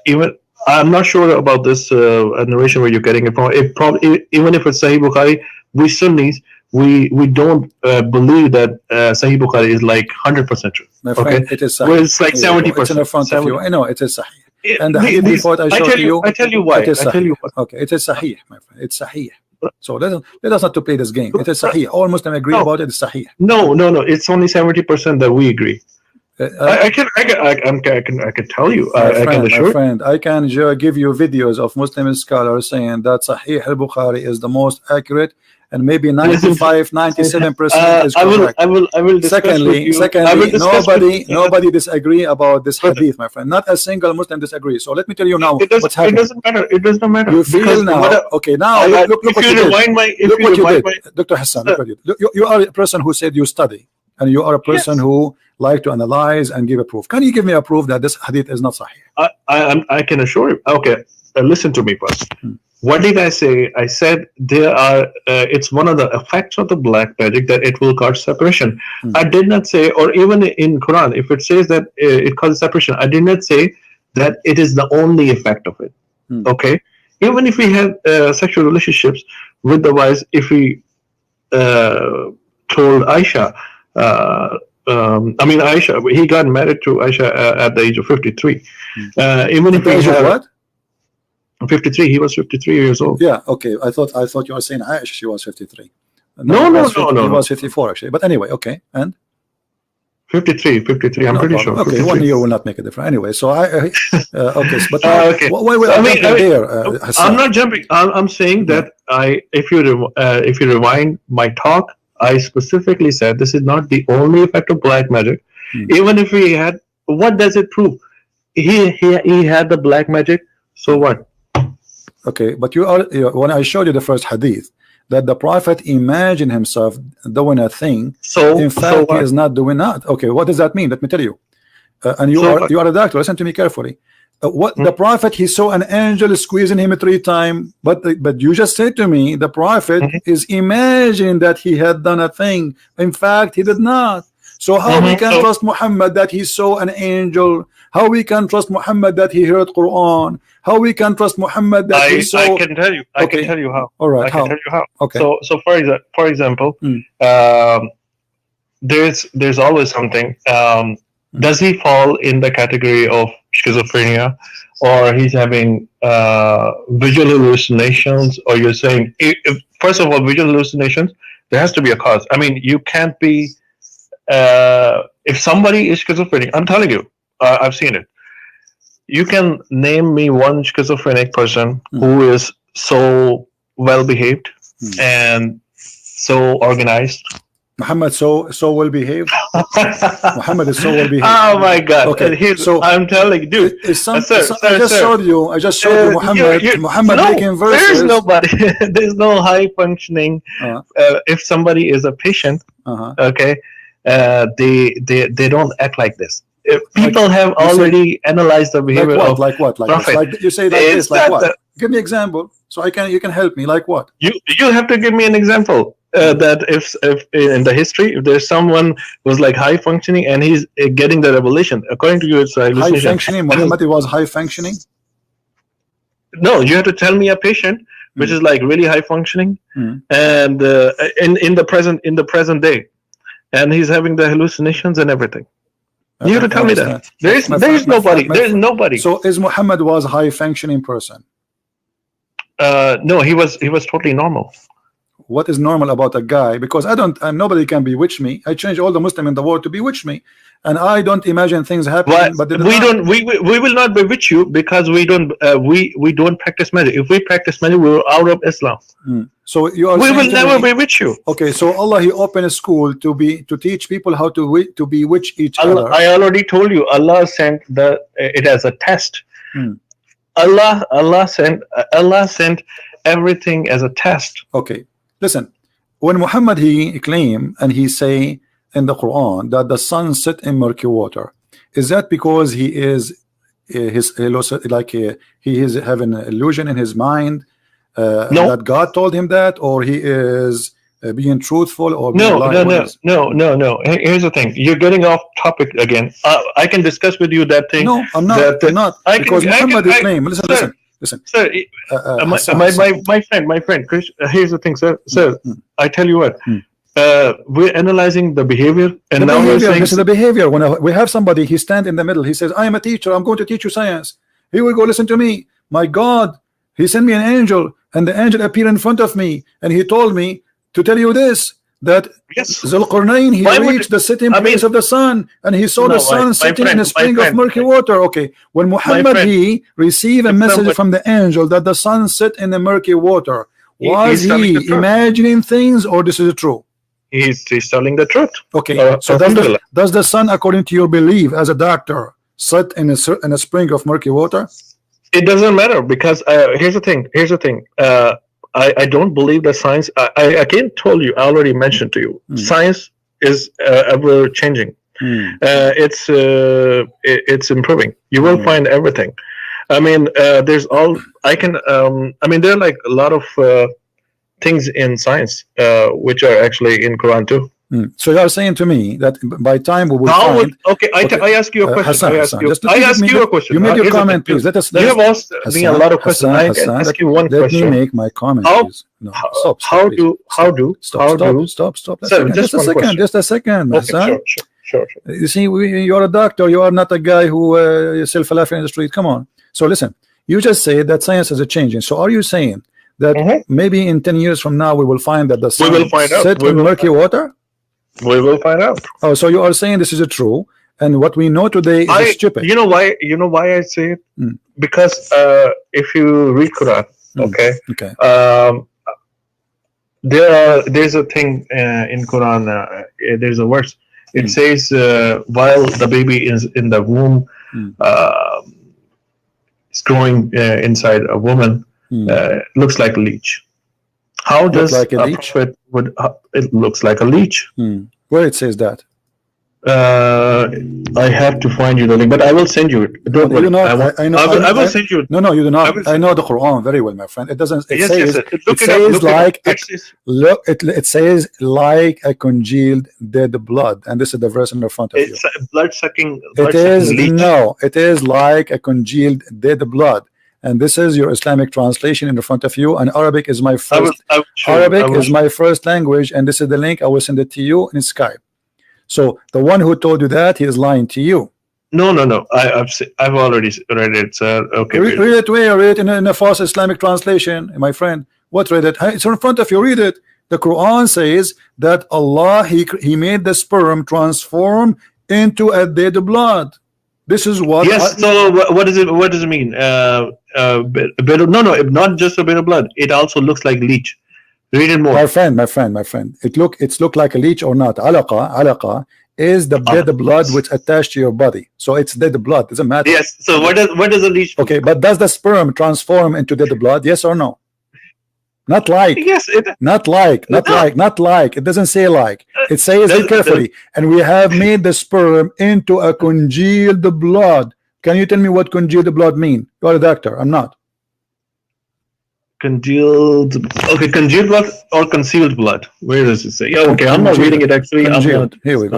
even I'm not sure about this narration where you're getting it from. It probably, even if it's Sahih Bukhari, we Sunnis we don't believe that Sahih Bukhari is like 100% true. My friend, it is Sahih. Well, it's like 70%. It's in front of you. I know it is Sahih. And the hadith report I showed to you. I tell you why. Okay, it is Sahih, my friend. It's Sahih. So let us not to play this game. It is Sahih. All Muslims agree about it. It's Sahih. No. It's only 70% that we agree. I can tell you. My friend, I can give you videos of Muslim scholars saying that Sahih al-Bukhari is the most accurate, and maybe 95, 97% is correct. I will. Secondly, nobody disagree about this hadith, my friend. Not a single Muslim disagree. So let me tell you now what's happening. It doesn't matter. It doesn't matter. You feel now. Okay, now look what you did. Look what you did, Dr. Hassan. Look what you did. You are a person who said you study. and you are a person who like to analyze and give a proof. Can you give me a proof that this hadith is not sahih? I can assure you. Okay, listen to me first. What did I say? I said there are. It's one of the effects of the black magic that it will cause separation. I did not say, or even in Quran, if it says that it causes separation, I did not say that it is the only effect of it. Okay, even if we have sexual relationships with the wives, if we told Aisha, Aisha, he got married to Aisha at the age of 53. Even if we have what? 53, he was 53 years old. Yeah, okay. I thought you were saying Aisha, she was 53. No. He was 54 actually. But anyway, okay. And 53, I'm pretty sure. Okay, 53. 1 year will not make a difference. Anyway, so okay, but okay. Wait, I'm not jumping. I'm saying that if you rewind my talk, I specifically said this is not the only effect of black magic. Even if we had, what does it prove? He had the black magic. So what? Okay, but when I showed you the first hadith that the prophet imagined himself doing a thing, in fact he is not doing that. Okay, what does that mean? Let me tell you. And you are a doctor. Listen to me carefully. The prophet, he saw an angel squeezing him 3 times, but you just said to me the prophet is imagining that he had done a thing. In fact, he did not. So how we can trust Muhammad that he saw an angel? How we can trust Muhammad that he heard Quran? How we can trust Muhammad that he saw? I can tell you. I can tell you how. All right. I can tell you how. Okay. So for example, there's always something. Does he fall in the category of schizophrenia, or he's having visual hallucinations? Or you're saying, first of all, visual hallucinations, there has to be a cause. I mean, you can't be. If somebody is schizophrenic, I'm telling you, I've seen it. You can name me one schizophrenic person who is so well behaved and so organized. Muhammad so well behaved. Muhammad is so well behaved. Oh my God! Okay, so I'm telling you, dude. I just showed you Muhammad making verses. There's nobody. There's no high functioning. If somebody is a patient, okay, they don't act like this. People have already analyzed the behavior of like prophet. Like you say like this, like what? Give me example so you can help me. Like what? You have to give me an example. That if in the history, if there's someone who's like high functioning and he's getting the revelation, according to you, it's high functioning. Muhammad was high functioning. No, you have to tell me a patient which is like really high functioning and in the present day, and he's having the hallucinations and everything. You have to tell me that. There's nobody. So is Muhammad was a high functioning person? No, he was totally normal. What is normal about a guy? Because nobody can bewitch me. I change all the Muslim in the world to bewitch me, and I don't imagine things happening. But we will not bewitch you because we don't practice magic. If we practice magic, we are out of Islam. So you are. We will never bewitch you. Okay, so Allah he opened a school to teach people how to bewitch each other. I already told you. Allah sent it as a test. Allah sent everything as a test. Okay. Listen, when Muhammad he claim and he say in the Quran that the sun set in murky water, is that because he is he is having an illusion in his mind that God told him that, or he is being truthful, or no. Here's the thing: you're getting off topic again. I can discuss with you that thing. No, I'm not. Because Muhammad is claim. Listen, sir. My friend, Chris. Here's the thing, sir. I tell you what. We're analyzing the behavior, and now we're saying this is the behavior. When we have somebody, he stand in the middle. He says, "I am a teacher. I'm going to teach you science. He will go listen to me. My God, he sent me an angel, and the angel appeared in front of me, and he told me to tell you this." That Zulqarnain, he reached the sitting place of the sun, and he saw the sun sitting in a spring of murky water. Okay, when Muhammad he received a message from the angel that the sun sit in the murky water, was he imagining things, or this is true? He's telling the truth. Okay, so does the sun, according to your belief as a doctor, sit in a spring of murky water? It doesn't matter, because here's the thing. I don't believe that science. I again told you. I already mentioned to you. Science is ever changing. It's improving. You will find everything. I mean, there's all I can. I mean, there are like a lot of things in science which are actually in Quran too. So you are saying to me that by time we will find. I ask you a question. Hassan, I ask you a question. You made your comment, please. Let us. You have asked me a lot of questions. I can ask you one question. Let me make my comment, please. No, stop. Stop. Sir, just a second. Okay, sure. You see, you are a doctor. You are not a guy who is self-laughing in the street. Come on. So listen, you just say that science is changing. So are you saying that maybe in 10 years from now we will find that the sun set in murky water? We will find out. Oh, so you are saying this is true, and what we know today is stupid. You know why? You know why I say it? Because if you read Quran, there's a thing in Quran. There's a verse. It says while the baby is in the womb, it's growing inside a woman. Looks like a leech. How does a prophet would? It looks like a leech. Where it says that? I have to find you the link, but I will send you it. Don't worry. I will send you it. No, you do not. I know the Quran very well, my friend. It doesn't. It says. It says like a congealed dead blood, and this is the verse in the front of you. It's blood sucking. It is like a congealed dead blood. And this is your Islamic translation in the front of you. And Arabic is my first. Arabic is my first language, and this is the link. I will send it to you in Skype. So the one who told you that, he is lying to you. No. I've already read it, sir. Okay. Read it where? Read it in a false Islamic translation, my friend. What read it? It's in front of you. Read it. The Quran says that Allah he made the sperm transform into a dead blood. This is what. Yes. So what does it? What does it mean? Not just a bit of blood. It also looks like leech. Read it more. My friend. It's look like a leech or not. Alaqa is the dead blood which attached to your body. So it's dead blood. Doesn't matter. Yes. So what does a leech? Okay, but does the sperm transform into dead blood? Yes or no? Not like. Yes. Not like. It doesn't say like. It says it carefully. And we have made the sperm into a congealed blood. Can you tell me what congealed blood mean? You're a doctor. I'm not. Congealed. Okay, congealed blood or concealed blood. Where does it say? Yeah. Okay, I'm not reading it actually. Here we go.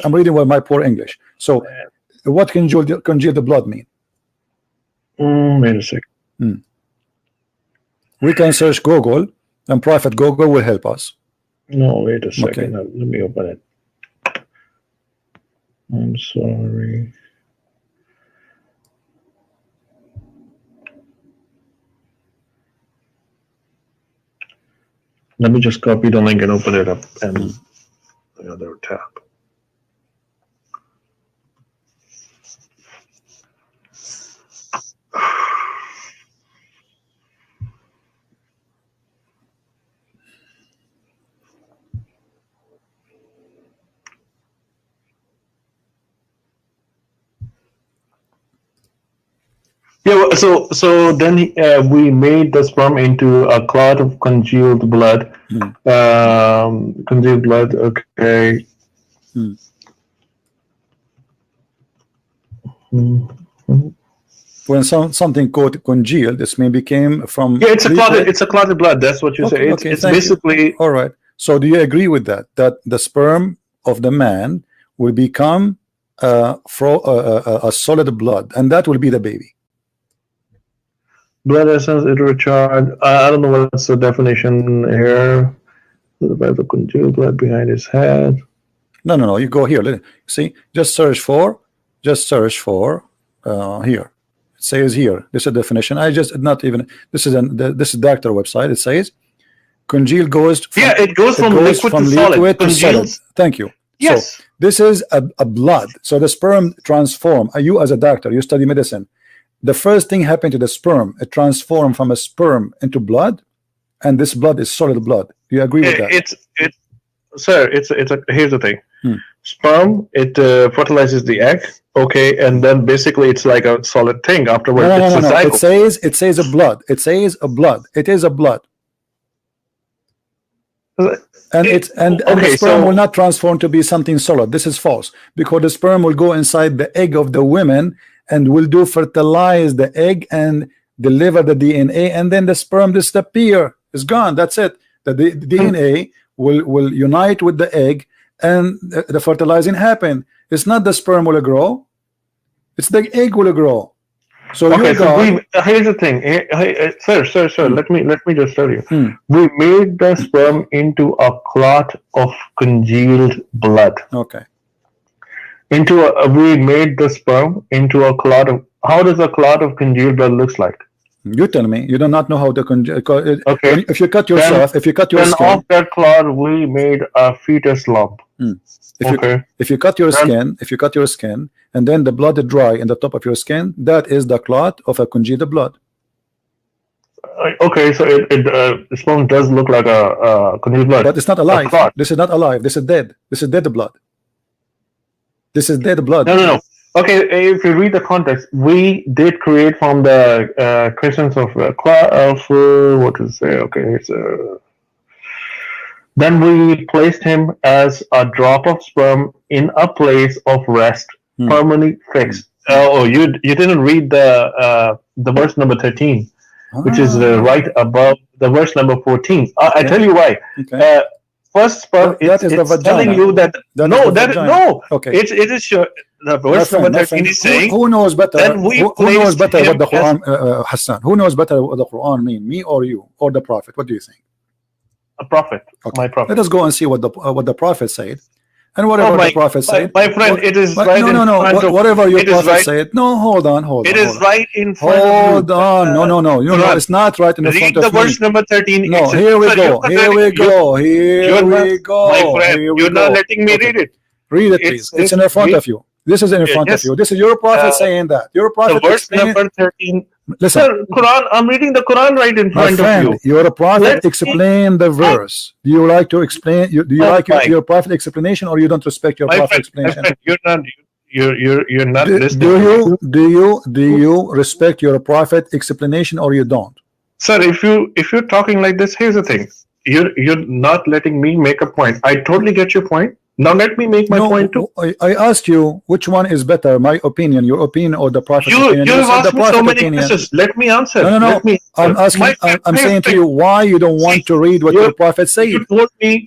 I'm reading with my poor English. So, what congealed blood mean? Wait a second. We can search Google, and Prophet Google will help us. No, wait a second. Okay. Let me open it. I'm sorry. Let me just copy the link and open it up and the other tab. Yeah, so then we made the sperm into a clot of congealed blood. Congealed blood, okay. When something called congealed, this may became from. Yeah, it's a clotted blood. That's what you say. It's basically. All right. So do you agree with that? That the sperm of the man will become a solid blood, and that will be the baby. Blood essence, it recharge. I don't know what's the definition here. The congealed blood behind his head. No. You go here. See, just search for here. It says here. This is a definition. This is doctor website. It says congealed goes. It goes from liquid to solid. Thank you. Yes. So this is a blood. So the sperm transform. You as a doctor, you study medicine. The first thing happened to the sperm, it transformed from a sperm into blood, and this blood is solid blood. Do you agree with that? Here's the thing. Sperm, it fertilizes the egg, okay, and then basically it's like a solid thing afterwards. No. It says a blood. It says a blood. It is a blood. And the sperm will not transform to be something solid. This is false, because the sperm will go inside the egg of the women and will do fertilize the egg and deliver the DNA, and then the sperm disappear. It's gone. That's it. The DNA will unite with the egg, and the fertilizing happen. It's not the sperm will grow, it's the egg will grow. So okay, here's the thing. Sir, let me just tell you. We made the sperm into a clot of congealed blood. Okay. We made the sperm into a clot of. How does a clot of congealed blood looks like? You tell me. You do not know how to congeal. Okay. If you cut yourself, if you cut your skin, off that clot, we made a fetus lump. If you cut your skin, and then the blood is dry in the top of your skin, that is the clot of a congealed blood. Okay, so the sperm does look like a congealed blood, but it's not alive. This is not alive. This is dead. This is dead blood. This is dead blood. No. Okay, if you read the context, we did create from the Christians of what to say? Okay, then we placed him as a drop of sperm in a place of rest, permanently fixed. Oh, you didn't read the verse number 13, which is right above the verse number 14. I tell you why. Okay. First sperm, it's telling you that okay. It is sure. The verse number 13 is saying, who knows better? Who knows better what the Quran, Hassan? Who knows better what the Quran mean? Me or you or the Prophet? What do you think? A prophet, okay. My prophet. Let us go and see what the Prophet said, and whatever the Prophet said. My friend, it is right. No. Whatever your Prophet said. No, hold on. It is right in front of you. Hold on. No. You know, it's not right in the front of me. Read the verse number 13. No, here we go. My friend, you're not letting me read it. Read it, please. It's in front of you. This is in front of you. This is your Prophet saying that. Your Prophet. The verse number 13. Listen, sir, Quran. I'm reading the Quran right in front of you. Your Prophet explain the verse. Do you like to explain? Do you like your Prophet explanation, or you don't respect your Prophet explanation? You're not listening. Do you respect your Prophet explanation, or you don't? Sir, if you're talking like this, here's the thing. You're not letting me make a point. I totally get your point. Now let me make my point too. I asked you which one is better, my opinion, your opinion, or the Prophet's opinion. You have asked me so many questions. Let me answer. No. I'm asking. I'm saying to you why you don't want to read what your Prophet said.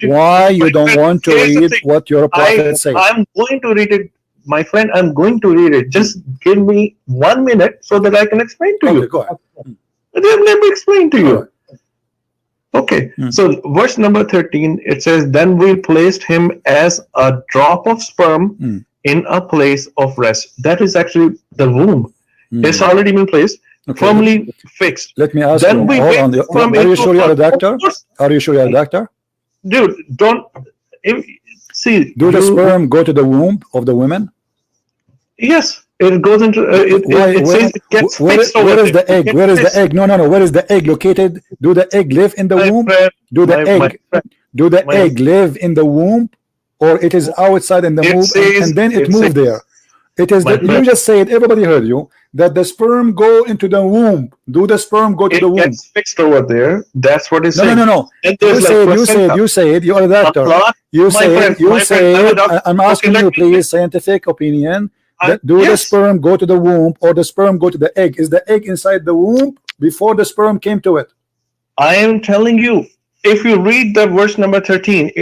Why you don't want to read what your Prophet said? I'm going to read it, my friend. I'm going to read it. Just give me 1 minute so that I can explain to you. Go ahead. Let me explain to you. Okay, so verse number 13, it says, then we placed him as a drop of sperm in a place of rest. That is actually the womb. It's already been placed, firmly fixed. Let me ask you, are you sure you're a doctor? Are you sure you're a doctor? Dude, don't, see. Do the sperm go to the womb of the women? Yes. It goes into it gets fixed. Where is the egg? Where is the egg? No. Where is the egg located? Do the egg live in the womb? Do the egg live in the womb, or it is outside in the womb and then it moved there? It is that you just said, everybody heard you, that the sperm go into the womb. Do the sperm go to the womb? It gets fixed over there. That's what it's saying. No. You said you are a doctor. You said I'm asking you, please, scientific opinion. Do the sperm go to the womb, or the sperm go to the egg? Is the egg inside the womb before the sperm came to it? I am telling you, if you read the verse number 13,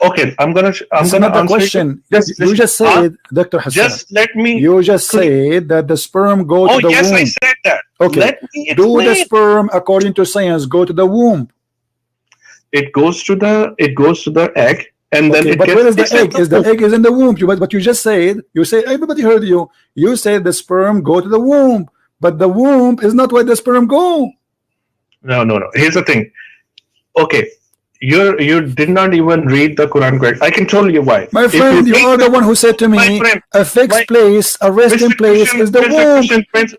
okay, I'm gonna answer the question. You just said, Dr. Hassan. Just let me. You just said that the sperm go to the womb. Oh yes, I said that. Okay. Let me explain. Do the sperm, according to science, go to the womb? It goes to the egg. And then but where is the egg? Is the egg is in the womb? But you just said, everybody heard you. You said the sperm go to the womb, but the womb is not where the sperm go. No. Here's the thing. Okay, you did not even read the Quran correct. I can tell you why. My friend, you are the one who said to me, a fixed place, a resting place is the womb.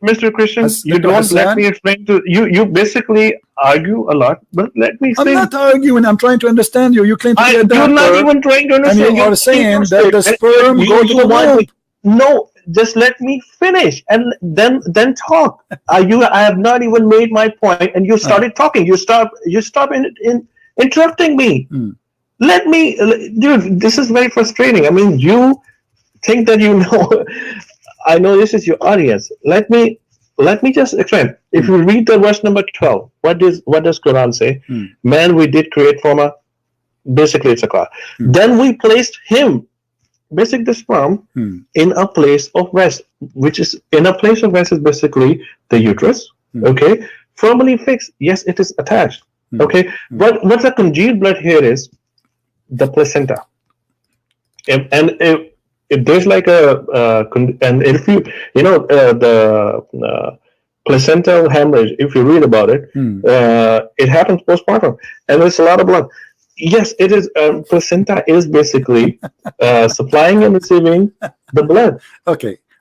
Mr. Christian, you don't let me explain to you. You basically argue a lot, but let me explain. I'm not arguing. I'm trying to understand you. You claim to be a doctor. You're not even trying to understand. And you are saying that the sperm go to the womb. No, just let me finish and then talk. I have not even made my point, and you started talking. You stop in interrupting me. Let me, dude, this is very frustrating. I mean, you think that you know. I know this is your audience. Let me just explain. If you read the verse number 12, what does Quran say? Man, we did create from a, basically it's a car. Then we placed him, basically the sperm, in a place of rest, which is in a place of rest is basically the uterus. Okay, firmly fixed. Yes, it is attached. Okay, but what the congealed blood here is the placenta. And if there's like and if you know the placental hemorrhage, if you read about it, it happens postpartum, and there's a lot of blood. Yes, it is. Placenta is basically supplying and receiving the blood.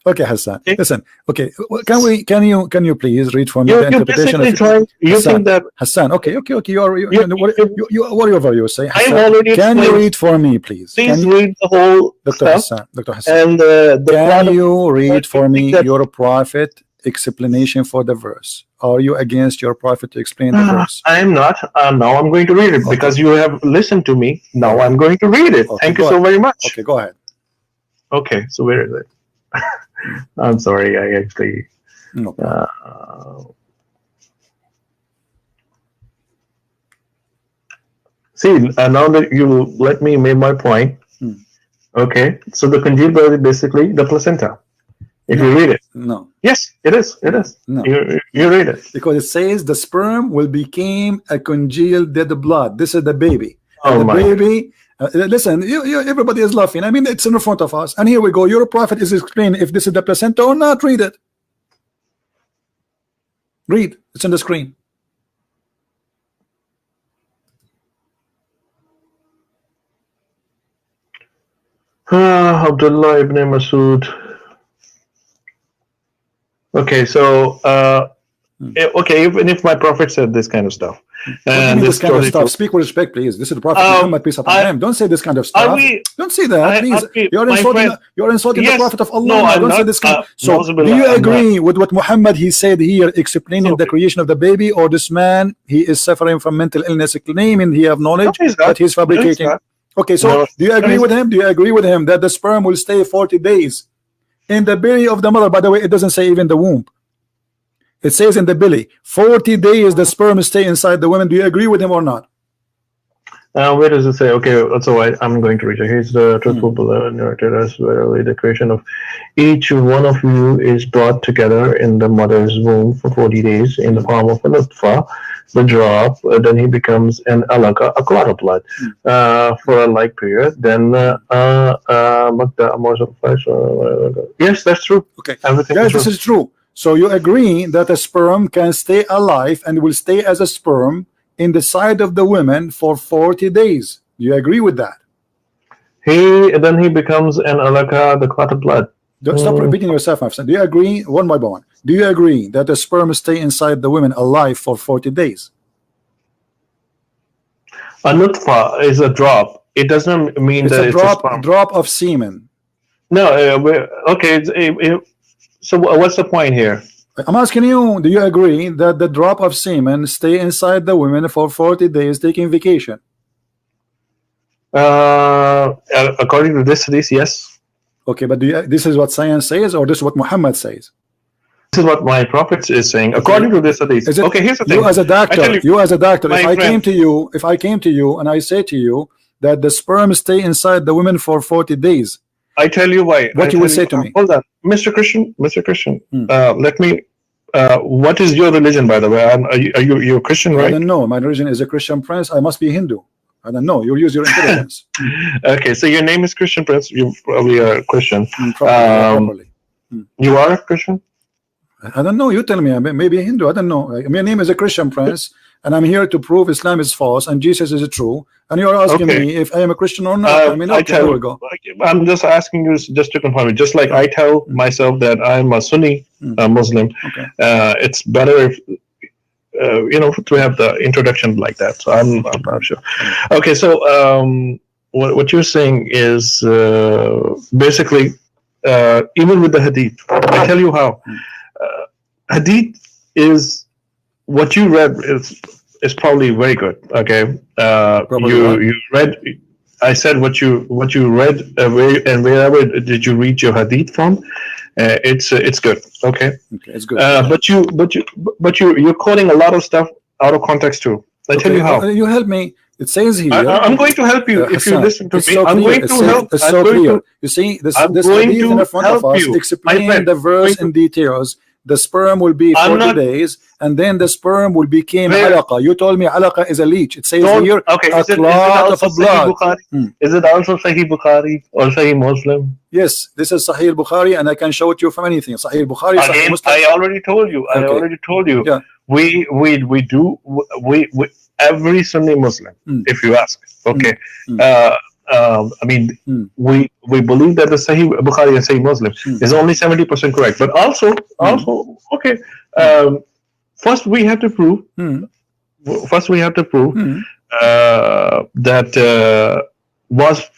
Okay, Hassan. Listen. Okay, can you please read for me the the interpretation of Hassan, you Hassan, think that Hassan? Okay. Whatever you say, Hassan. already Can you explained. read for me, please? Please read the whole Dr. stuff. Hassan, And the can you read for me that- your prophet explanation for the verse? Are you against your prophet to explain the verse? I'm not. Now I'm going to read it because you have listened to me. Now I'm going to read it. Okay, Thank you go so ahead. very much. Okay, go ahead. Okay, so where is it? I'm sorry. I actually. No problem. See, now that you let me make my point. Okay, so the congealed blood is basically the placenta. If you read it. No. Yes, it is. It is. No. You read it. Because it says the sperm will become a congealed dead blood. This is the baby. And the baby, listen, you, everybody is laughing. I mean, it's in front of us. And here we go. Your prophet is explaining if this is the placenta or not. Read it. Read. It's on the screen. Abdullah ibn Masud. Okay, so okay, even if my prophet said this kind of stuff, and this kind of stuff, speak with respect, please. This is the Prophet Muhammad, peace upon him. Don't say this kind of stuff. Don't say that, please. You're insulting the Prophet of Allah. No, don't say this kind. So, do you agree with what Muhammad he said here, explaining the creation of the baby, or this man he is suffering from mental illness, claiming he have knowledge that he's fabricating? Okay, so do you agree with him? Do you agree with him that the sperm will stay 40 days in the belly of the mother? By the way, it doesn't say even the womb. It says in the belly. 40 days the sperm stay inside the woman. Do you agree with him or not? Where does it say? Okay, so I'm going to read it. Here's the truthful narrated as verily the creation of each one of you is brought together in the mother's womb for 40 days in the form of a nutfa, the drop, then he becomes an alaka, a clot of blood, for a like period. Then yes, that's true. Okay, yes, this is true. So you agree that a sperm can stay alive and will stay as a sperm in the side of the woman for 40 days. Do you agree with that? Then he becomes an alaka, the clot of blood. Don't stop repeating yourself, my friend. Do you agree, one by one, do you agree that the sperm stay inside the woman alive for 40 days? A nutfa is a drop. It doesn't mean it's that a it's drop, a sperm. Drop of semen. No, okay. So what's the point here? I'm asking you, do you agree that the drop of semen stay inside the woman for 40 days taking vacation? According to this hadith, yes. Okay, but this is what science says, or this is what Muhammad says? This is what my prophet is saying. According to this hadith. Okay, here's the thing. You as a doctor, if I came to you and I say to you that the sperm stay inside the woman for 40 days, I tell you why. What you will say to me? Hold on, Mr. Christian. Let me. What is your religion, by the way? Are you a Christian, right? I don't know. My religion is a Christian Prince. I must be Hindu. I don't know. You use your intelligence. Okay, so your name is Christian Prince. You probably are a Christian. Probably. You are a Christian? I don't know. You tell me. Maybe a Hindu. I don't know. My name is a Christian Prince, and I'm here to prove Islam is false and Jesus is true. And you're asking me if I am a Christian or not. I mean, okay, here we go. I'm just asking you just to confirm it. Just like I tell myself that I'm a Sunni Muslim. Okay. It's better if to have the introduction like that. So I'm not sure. Okay, so what you're saying is basically even with the hadith. I tell you how. Hadith is what you read is probably very good. Okay, you read. I said what you read, and wherever did you read your hadith from? It's good. Okay, it's good. You're quoting a lot of stuff out of context too. I tell you how. You help me. It says here. I'm going to help you if you listen to me. So I'm going to help. It's so clear. You see, this hadith in front of us explain the verse in details. The sperm will be 40 days, and then the sperm will become alaqa. You told me alaqa is a leech. It says here a clot of blood. Is it also Sahih Bukhari or Sahih Muslim? Yes, this is Sahih Bukhari, and I can show it you from anything. Sahih Bukhari, Sahih Muslim. I already told you. I already told you. Yeah. We every Sunni Muslim, if you ask. Okay. I mean, we believe that the Sahih Bukhari and Sahih Muslim is only 70% correct, but also okay. First, we have to prove. First, we have to prove that was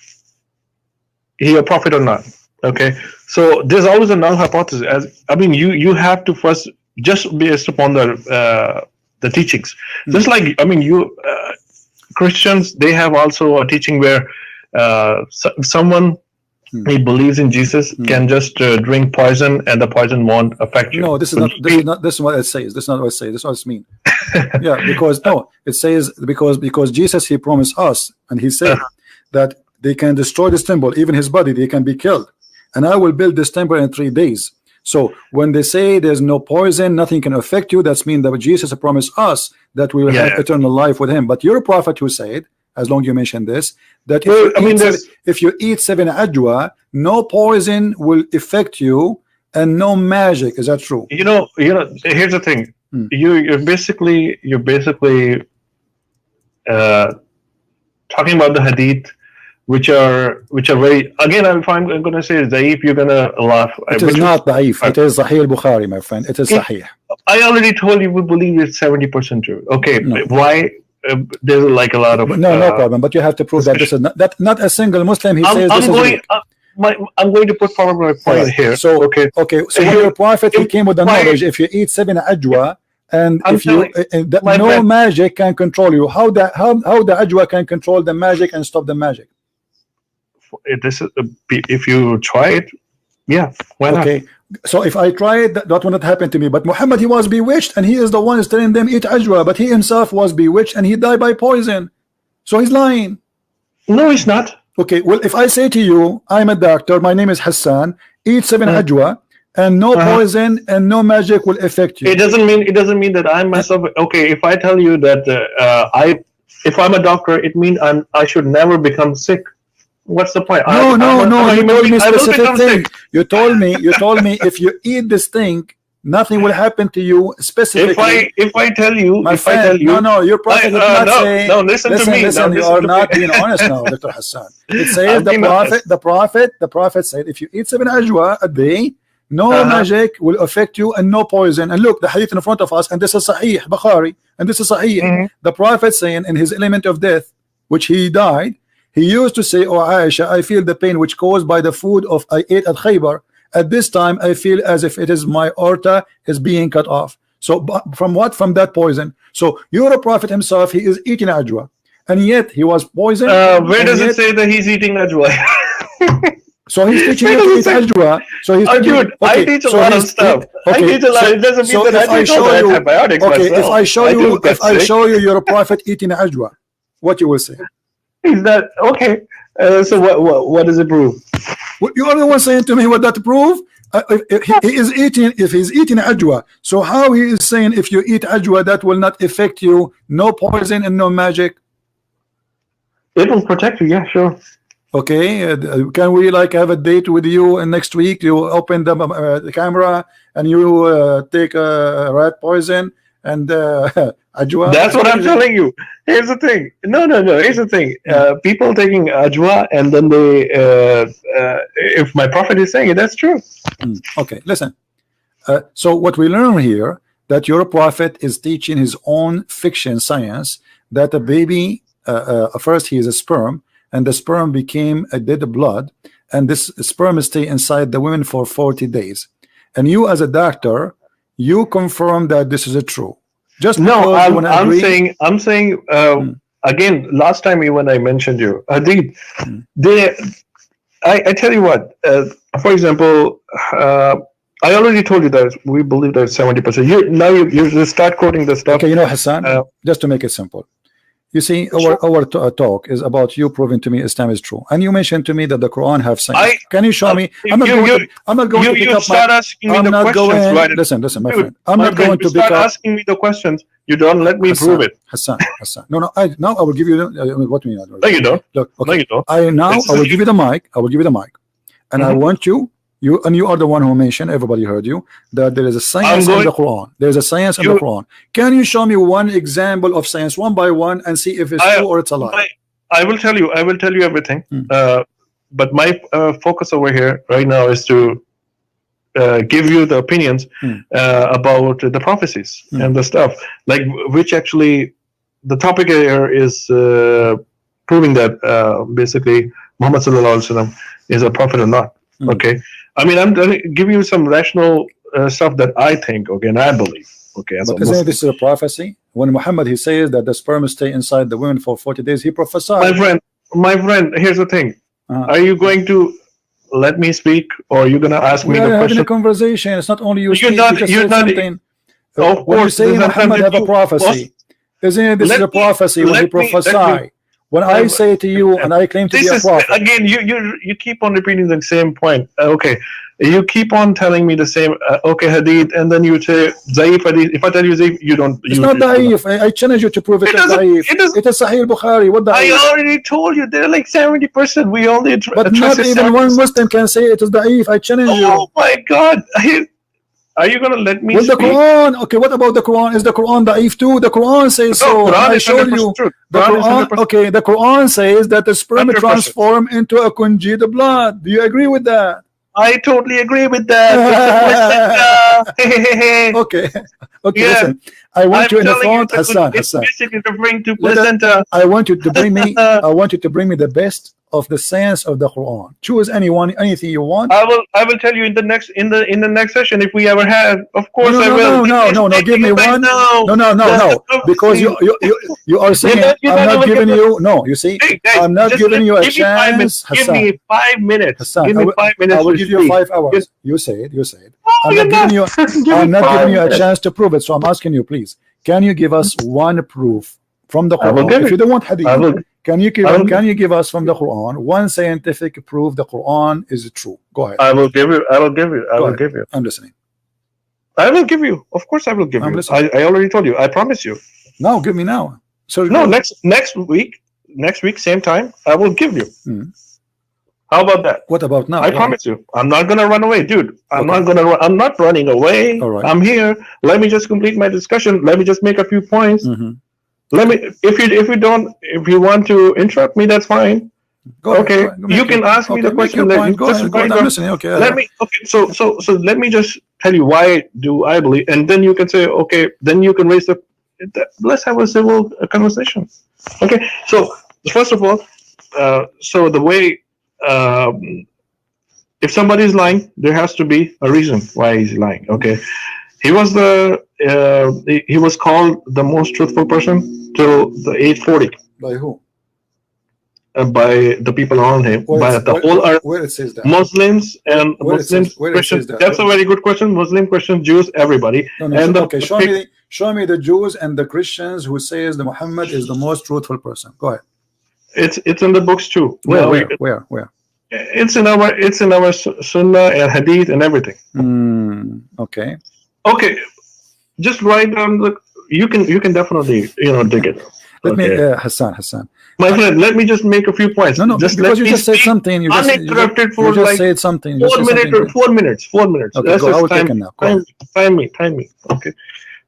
he a prophet or not. Okay, so there's always a null hypothesis. I mean, you have to first just based upon the teachings. Just like Christians, they have also a teaching where someone he believes in Jesus can just drink poison and the poison won't affect you. No, this is what it says. This is not what it says. This is what it means. Yeah, because it says because Jesus, he promised us, and he said that they can destroy this temple, even his body, they can be killed, and I will build this temple in 3 days. So when they say there's no poison, nothing can affect you, that's mean that Jesus promised us that we will have eternal life with him. But you're a prophet who said, as long as you mentioned this, that if you eat 7 ajwa, no poison will affect you and no magic. Is that true? You know. Here's the thing. You're basically talking about the hadith, which are very, again, if I'm going to say Zaif, you're going to laugh. It is not Zaif. It is Sahih Bukhari, my friend. It is Sahih. I already told you we believe it's 70% true. Okay, why? There's like a lot of no problem, but you have to prove that this is not a single Muslim. I'm going to put forward my point here. So okay. So when your prophet he came with the knowledge, if you eat 7 ajwa, and no magic can control you, how the ajwa can control the magic and stop the magic? This is if you try it, why not? Okay, so if I try it, that will not happen to me. But Muhammad, he was bewitched, and he is the one who's telling them eat ajwa, but he himself was bewitched and he died by poison. So he's lying. No, he's not. Okay, well, if I say to you, I'm a doctor, my name is Hassan, eat 7 ajwa, and no poison and no magic will affect you. It doesn't mean that I'm myself. Okay, if I tell you that if I'm a doctor, it means I should never become sick. What's the point? No. You told me specific thing. You told me if you eat this thing, nothing will happen to you specifically. If I tell you, no, your prophet did not say. No, listen to me. Listen, you are not being honest now, Dr. Hassan. It says the prophet said, if you eat 7 ajwa a day, no magic will affect you and no poison. And look, the hadith in front of us, and this is Sahih Bukhari, and this is Sahih. The prophet saying in his element of death, which he died, he used to say, "Oh Aisha, I feel the pain which caused by the food of I ate at Khaybar. At this time, I feel as if it is my aorta is being cut off." So from what? From that poison. So you're a prophet himself. He is eating ajwa, and yet he was poisoned. Where does it say that he's eating ajwa? So he's teaching you to eat ajwa. So he's dude, I teach a lot of stuff. I teach a lot. It doesn't mean that I teach all the antibiotics myself. If I show you you're a prophet eating ajwa, what you will say? Is that okay? So what does it prove? You are the one saying to me what that prove? If he's eating ajwa, so how he is saying if you eat ajwa that will not affect you, no poison and no magic? It will protect you. Yeah, sure. Okay, can we like have a date with you and next week you open the camera and you take rat poison and ajwa? That's what I'm telling you. Here's the thing. No. Here's the thing. People taking ajwa and then they, if my prophet is saying it, that's true. Okay, listen. So what we learn here that your prophet is teaching his own fiction science that a baby, first he is a sperm, and the sperm became a dead blood, and this sperm stay inside the women for 40 days. And you as a doctor, you confirm that this is true. Just No, because you wanna I'm agree. saying again. Last time when I mentioned you, Hadith, Hmm. they. I tell you what. For example, I already told you that we believe that 70%. You start quoting the stuff. Okay, you know, Hassan, Uh, just to make it simple. You see, sure. our talk is about you proving to me Islam is true, and you mentioned to me that the Quran have science. I Can you show me? you you I'm not going to pick you up my. start asking me I'm the not questions, going. right? Listen, my Dude, friend. I'm my not friend, going you to pick start up. asking me the questions. You don't let me prove it. Hassan. No. Now I will give you. What do you mean? No, you don't. Look, No, okay. you don't. I will give you the mic. And I Mhm. want you are the one who mentioned, everybody heard you, that there is a science in the Quran. There's a science in the Quran. Can you show me one example of science one by one and see if it's true or it's a lie? I will tell you everything. Hmm. But my focus over here right now is to give you the opinions about the prophecies and the stuff, like which actually the topic here is proving that basically Muhammad sallallahu alaihi wasallam is a prophet or not. Okay, I mean, I'm giving you some rational stuff that I think, okay, and I believe, okay, as But a Muslim. isn't this a prophecy? When Muhammad, he says that the sperm stay inside the women for 40 days, he prophesied. My friend, here's the thing. Are you going to let me speak, or are you going to ask me the question? We are having a conversation. It's not only you speak, you just said something. Of when course, you say Muhammad have a prophecy, isn't this is a prophecy when he prophesied? When I say to you and I claim to be a prophet. Again, you keep on repeating the same point. Okay. You keep on telling me the same, okay, hadith, and then you say Zaif hadith. If I tell you Zaif, you don't. It's not Zaif. I challenge you to prove it is Zaif. It is Sahih Bukhari. What I already told you they're like 70%. We only. But not even 70%. One Muslim can say it is Zaif. I challenge you. Oh my God. Are you gonna let me speak? The Quran, okay, what about the Quran? Is the Quran da'if too? The Quran says so. I showed you. The Quran, okay, the Quran says that the sperm transform into a congealed blood. Do you agree with that? I totally agree with that. Okay. Yeah. Listen. I want you in the front, Hassan. Basically referring to placenta. I want you to bring me. I want you to bring me the best of the science of the Quran. Choose anything you want. I will tell you in the next session if we ever have. Of course I will. No. Give me one. No. Because you are saying I'm not giving you. No, you see, I'm not giving you a chance. Give me 5 minutes. Hassan, give me 5 minutes. I will give you 5 hours. You said. I'm not giving you a chance to prove it. So I'm asking you, please, can you give us one proof from the Quran? If you don't want hadith, can you give us from the Quran one scientific proof the Quran is true? Go ahead. I will give you. I'm listening. I will give you. Of course I will give you. I already told you. I promise you. No, give me now. So no, next week, same time, I will give you. How about that? What about now? I promise you. I'm not gonna run away, dude. I'm not running away. All right. I'm here. Let me just complete my discussion. Let me just make a few points. Let me. If you want to interrupt me, that's fine. Okay. You can ask me the question. Go ahead. I'm listening. Okay. So let me just tell you why do I believe, and then you can say, okay. Then you can raise let's have a civil conversation. Okay. So first of all, so the way. If somebody is lying, there has to be a reason why he's lying. Okay, he was he was called the most truthful person till the age 40. By who? By the people around him. By the whole earth. Where it says that? Muslims and Muslims, Christians. That's a very good question. Muslim, Christians, Jews, everybody. Okay, show me the Jews and the Christians who says that Muhammad is the most truthful person. Go ahead. It's in the books too. Where? It's in our Sunnah and Hadith and everything. Okay. Okay. Just write down you can definitely dig it. Let me Hassan. My friend, let me just make a few points. No, just because you just said something. You uninterrupted for like said something. 4 minutes. 4 minutes. 4 minutes. Okay, I will take it now. Time me. Okay.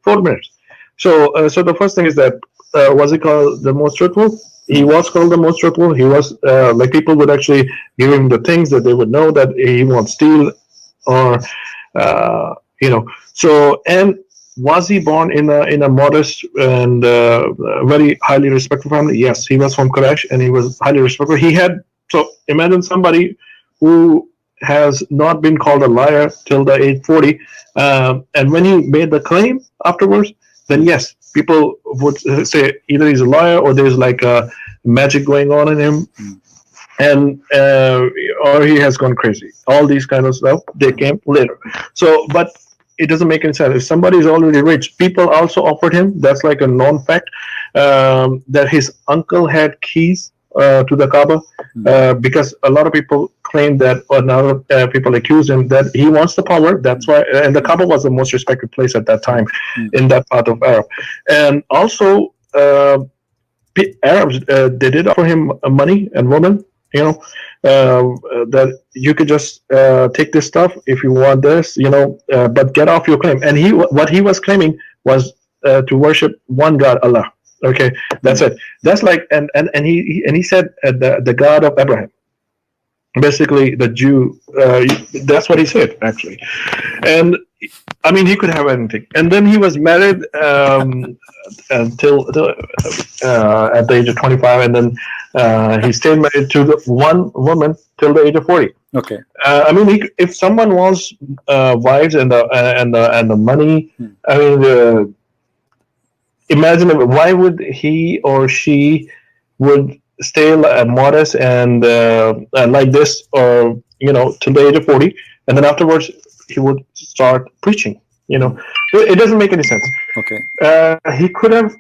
4 minutes. So the first thing is that was he called the most truthful? He was called the most truthful. He was like people would actually give him the things that they would know that he won't steal, or So, and was he born in a modest and very highly respected family? Yes, he was from Quraysh and he was highly respected. So imagine somebody who has not been called a liar till the age 40, and when he made the claim afterwards, then yes, people would say either he's a liar or there's like a magic going on in him, and or he has gone crazy. All these kind of stuff, they came later. So, but it doesn't make any sense. If somebody is already rich, people also offered him. That's like a known fact, that his uncle had keys to the Kaaba, because a lot of people claim that, or now people accuse him that he wants the power. That's why, and the Kaaba was the most respected place at that time in that part of Arab. And also, Arabs, they did offer him money and women. You know, that you could just take this stuff if you want this. You know, but get off your claim. And what he was claiming was to worship one God, Allah. Okay, that's it. That's like, and he said the God of Abraham, basically the Jew. That's what he said actually. And I mean, he could have anything. And then he was married until at the age of 25, and then he stayed married to the one woman till the age of 40. Okay. I mean, if someone wants wives and the money, I mean. Imagine, why would he or she would stay modest and like this, or you know, till the age of 40, and then afterwards he would start preaching. You know, it doesn't make any sense. Okay. He could have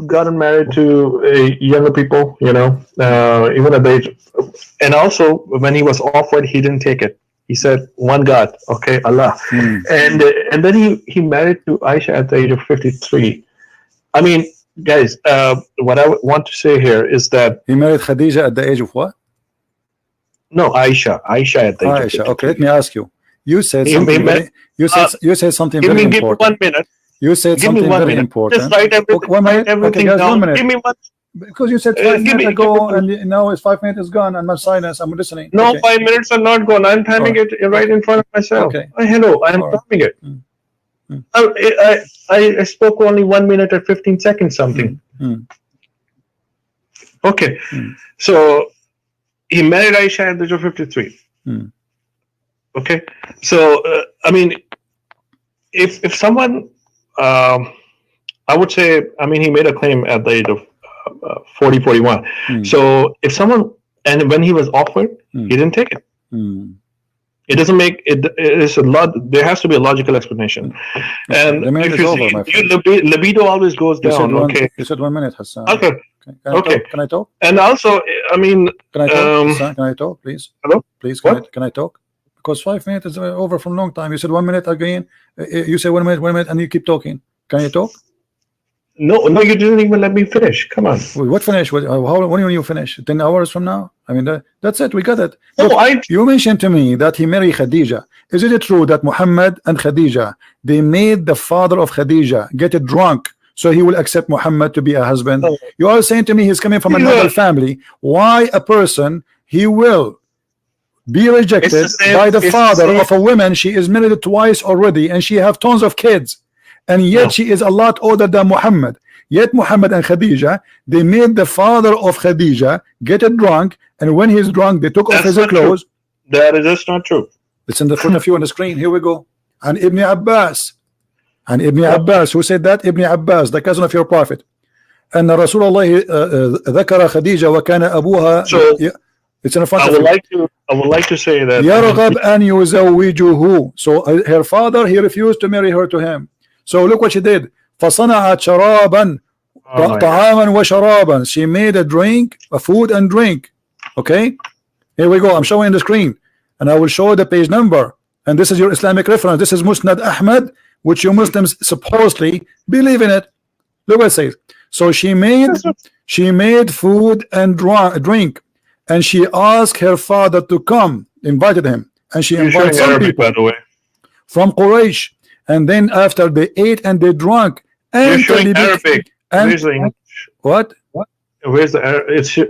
gotten married to younger people. You know, even at the age, and also when he was offered, he didn't take it. He said, "One God, okay, Allah," and then he married to Aisha at the age of 53. I mean, guys, what I want to say here is that he married Khadija at the age of what? No, Aisha at the age of 53. Okay, let me ask you. You said something. You said something very important. Give me 1 minute. You said something very important. Just write everything guys, down. 1 minute. Give me one. Because you said 5 minutes ago, and now it's 5 minutes gone, and my silence. I'm listening. No, okay. 5 minutes are not gone. I'm timing it right in front of myself. Okay. Hello, I'm timing it. I spoke only 1 minute and 15 seconds something. Okay, so he married Aisha at the age of 53. Okay, so I mean, if someone, I would say, I mean, he made a claim at the age of 40, 41. So if someone, and when he was offered, he didn't take it. It doesn't make it. It's a lot. There has to be a logical explanation. And if you libido always goes down. You said 1 minute, Hassan. Okay. Can I talk? And also, I mean, can I talk? Hassan, can I talk, please? Hello. Please, can I talk? Because 5 minutes is over from a long time. You said 1 minute again. You say 1 minute, and you keep talking. Can you talk? No, you didn't even let me finish. Come on. What finish? When you finish? 10 hours from now? I mean, that's it. We got it. No, look, you mentioned to me that he married Khadija. Is it true that Muhammad and Khadija, they made the father of Khadija get drunk so he will accept Muhammad to be a husband? No. You are saying to me he's coming from another family. Why a person, he will be rejected by the father of a woman? She is married twice already, and she have tons of kids. And yet she is a lot older than Muhammad. Yet Muhammad and Khadija, they made the father of Khadija get drunk, and when he's drunk, they took off his clothes. That is just not true. It's in the front of you on the screen. Here we go. And Ibn Abbas. And Ibn Abbas, who said that? Ibn Abbas, the cousin of your prophet. And Rasulullah ذكر خديجة وكان أبوها. So, it's in the front of you. I would like to say that يرغب أن يزوجه. So her father, he refused to marry her to him. So look what she did. فصنعت شرابا طعاما وشرابا. She made a drink, a food and drink. Okay, here we go. I'm showing the screen, and I will show the page number. And this is your Islamic reference. This is Musnad Ahmad, which you Muslims supposedly believe in it. Look what it says. So she made food and drink, and she asked her father to come, invited him, and she invited some people, by the way, from Quraysh. And then after they ate and they drank, and you're showing Arabic. Where's the English? What? Where's the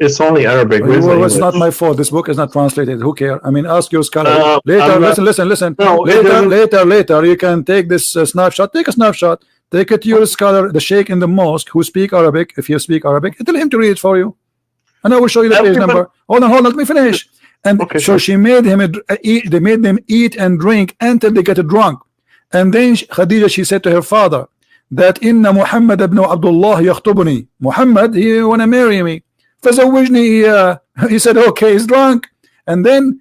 it's only Arabic. Well, it's not my fault. This book is not translated. Who cares? I mean, ask your scholar later. Listen. No, later. You can take this snapshot. Take a snapshot. Take it to your scholar, the sheikh in the mosque, who speak Arabic. If you speak Arabic, tell him to read it for you, and I will show you the page number. Hold on. Let me finish. And so she made him eat. They made them eat and drink until they get drunk. And then Khadija, she said to her father that inna Muhammad ibn Abdullah yakhطبني, Muhammad, he wanna marry me, فزوجني. He said okay, he's drunk. And then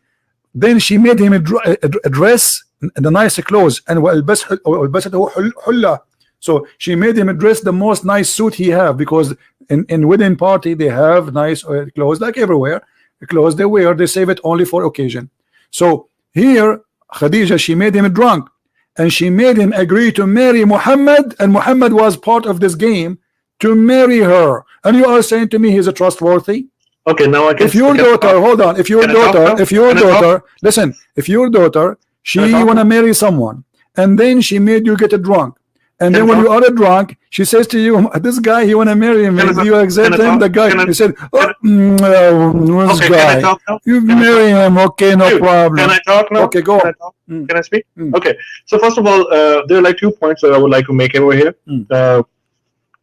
she made him a dress, the nice clothes, and وألبسته حلة. So she made him dress the most nice suit he have, because in wedding party they have nice clothes, like everywhere. The clothes they wear, they save it only for occasion. So here Khadija, she made him drunk, and she made him agree to marry Muhammad, and Muhammad was part of this game to marry her. And you are saying to me he's a trustworthy? Okay, now I can. If your daughter, hold on, if your daughter, listen, if your daughter, she wanna marry someone, and then she made you get drunk, and then when you are drunk, she says to you, this guy, he wanna marry me. Do you accept him? The guy, he said, this guy, you marry him, okay, no problem. Can I talk now? Okay, go on. Can I speak? Okay, so first of all, there are like 2 points that I would like to make over here.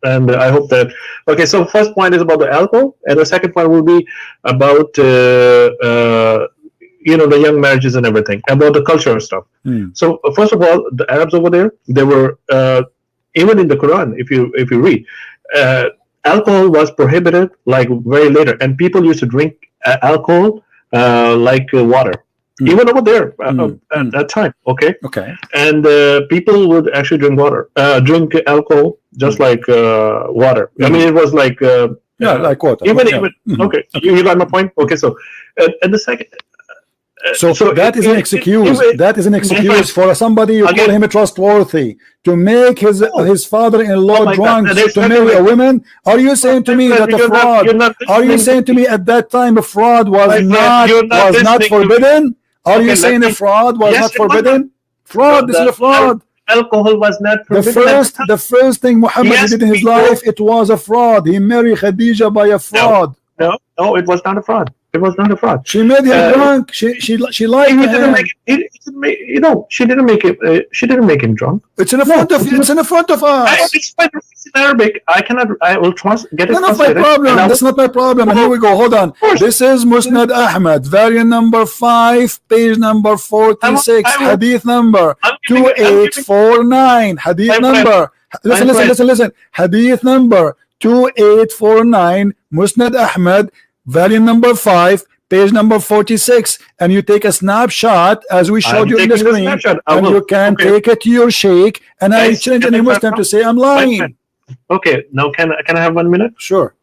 And I hope that, okay, so first point is about the alcohol, and the second point will be about you know, the young marriages and everything, about the culture and stuff. So first of all, the Arabs over there, they were even in the Quran, if you read, alcohol was prohibited like very later, and people used to drink alcohol like water. Even over there at that time, okay. And people would actually drink alcohol just like water. I mean, it was like like water. Even okay, you got my point. Okay, so and the second. So that is an excuse. That is an excuse for somebody you call him a trustworthy to make his father-in-law drunk to marry a woman. Are you saying to me that a fraud? Are you saying to me at that time a fraud was not forbidden? Are you saying a fraud was not forbidden? Fraud, this is a fraud. Alcohol was not forbidden. The first thing Muhammad did in his life, it was a fraud. He married Khadija by a fraud. No, it was not a fraud. It was not a fraud. She made him drunk. She liked him. You know, she didn't make it. She didn't make him drunk. It's in front of. It's in front of us. It's in Arabic. I cannot. I will get it. That's not my problem. That's not my problem. And here we go. Hold on. This is Musnad Ahmad, variant number 5, page number 46, hadith number 2849. Hadith number. Listen. Hadith number 2849, Musnad Ahmad, volume number 5, page number 46, and you take a snapshot as we showed you in the screen, and you can take it to your sheikh, and I challenge any Muslim to say I'm lying. Okay, now can I have 1 minute? Sure.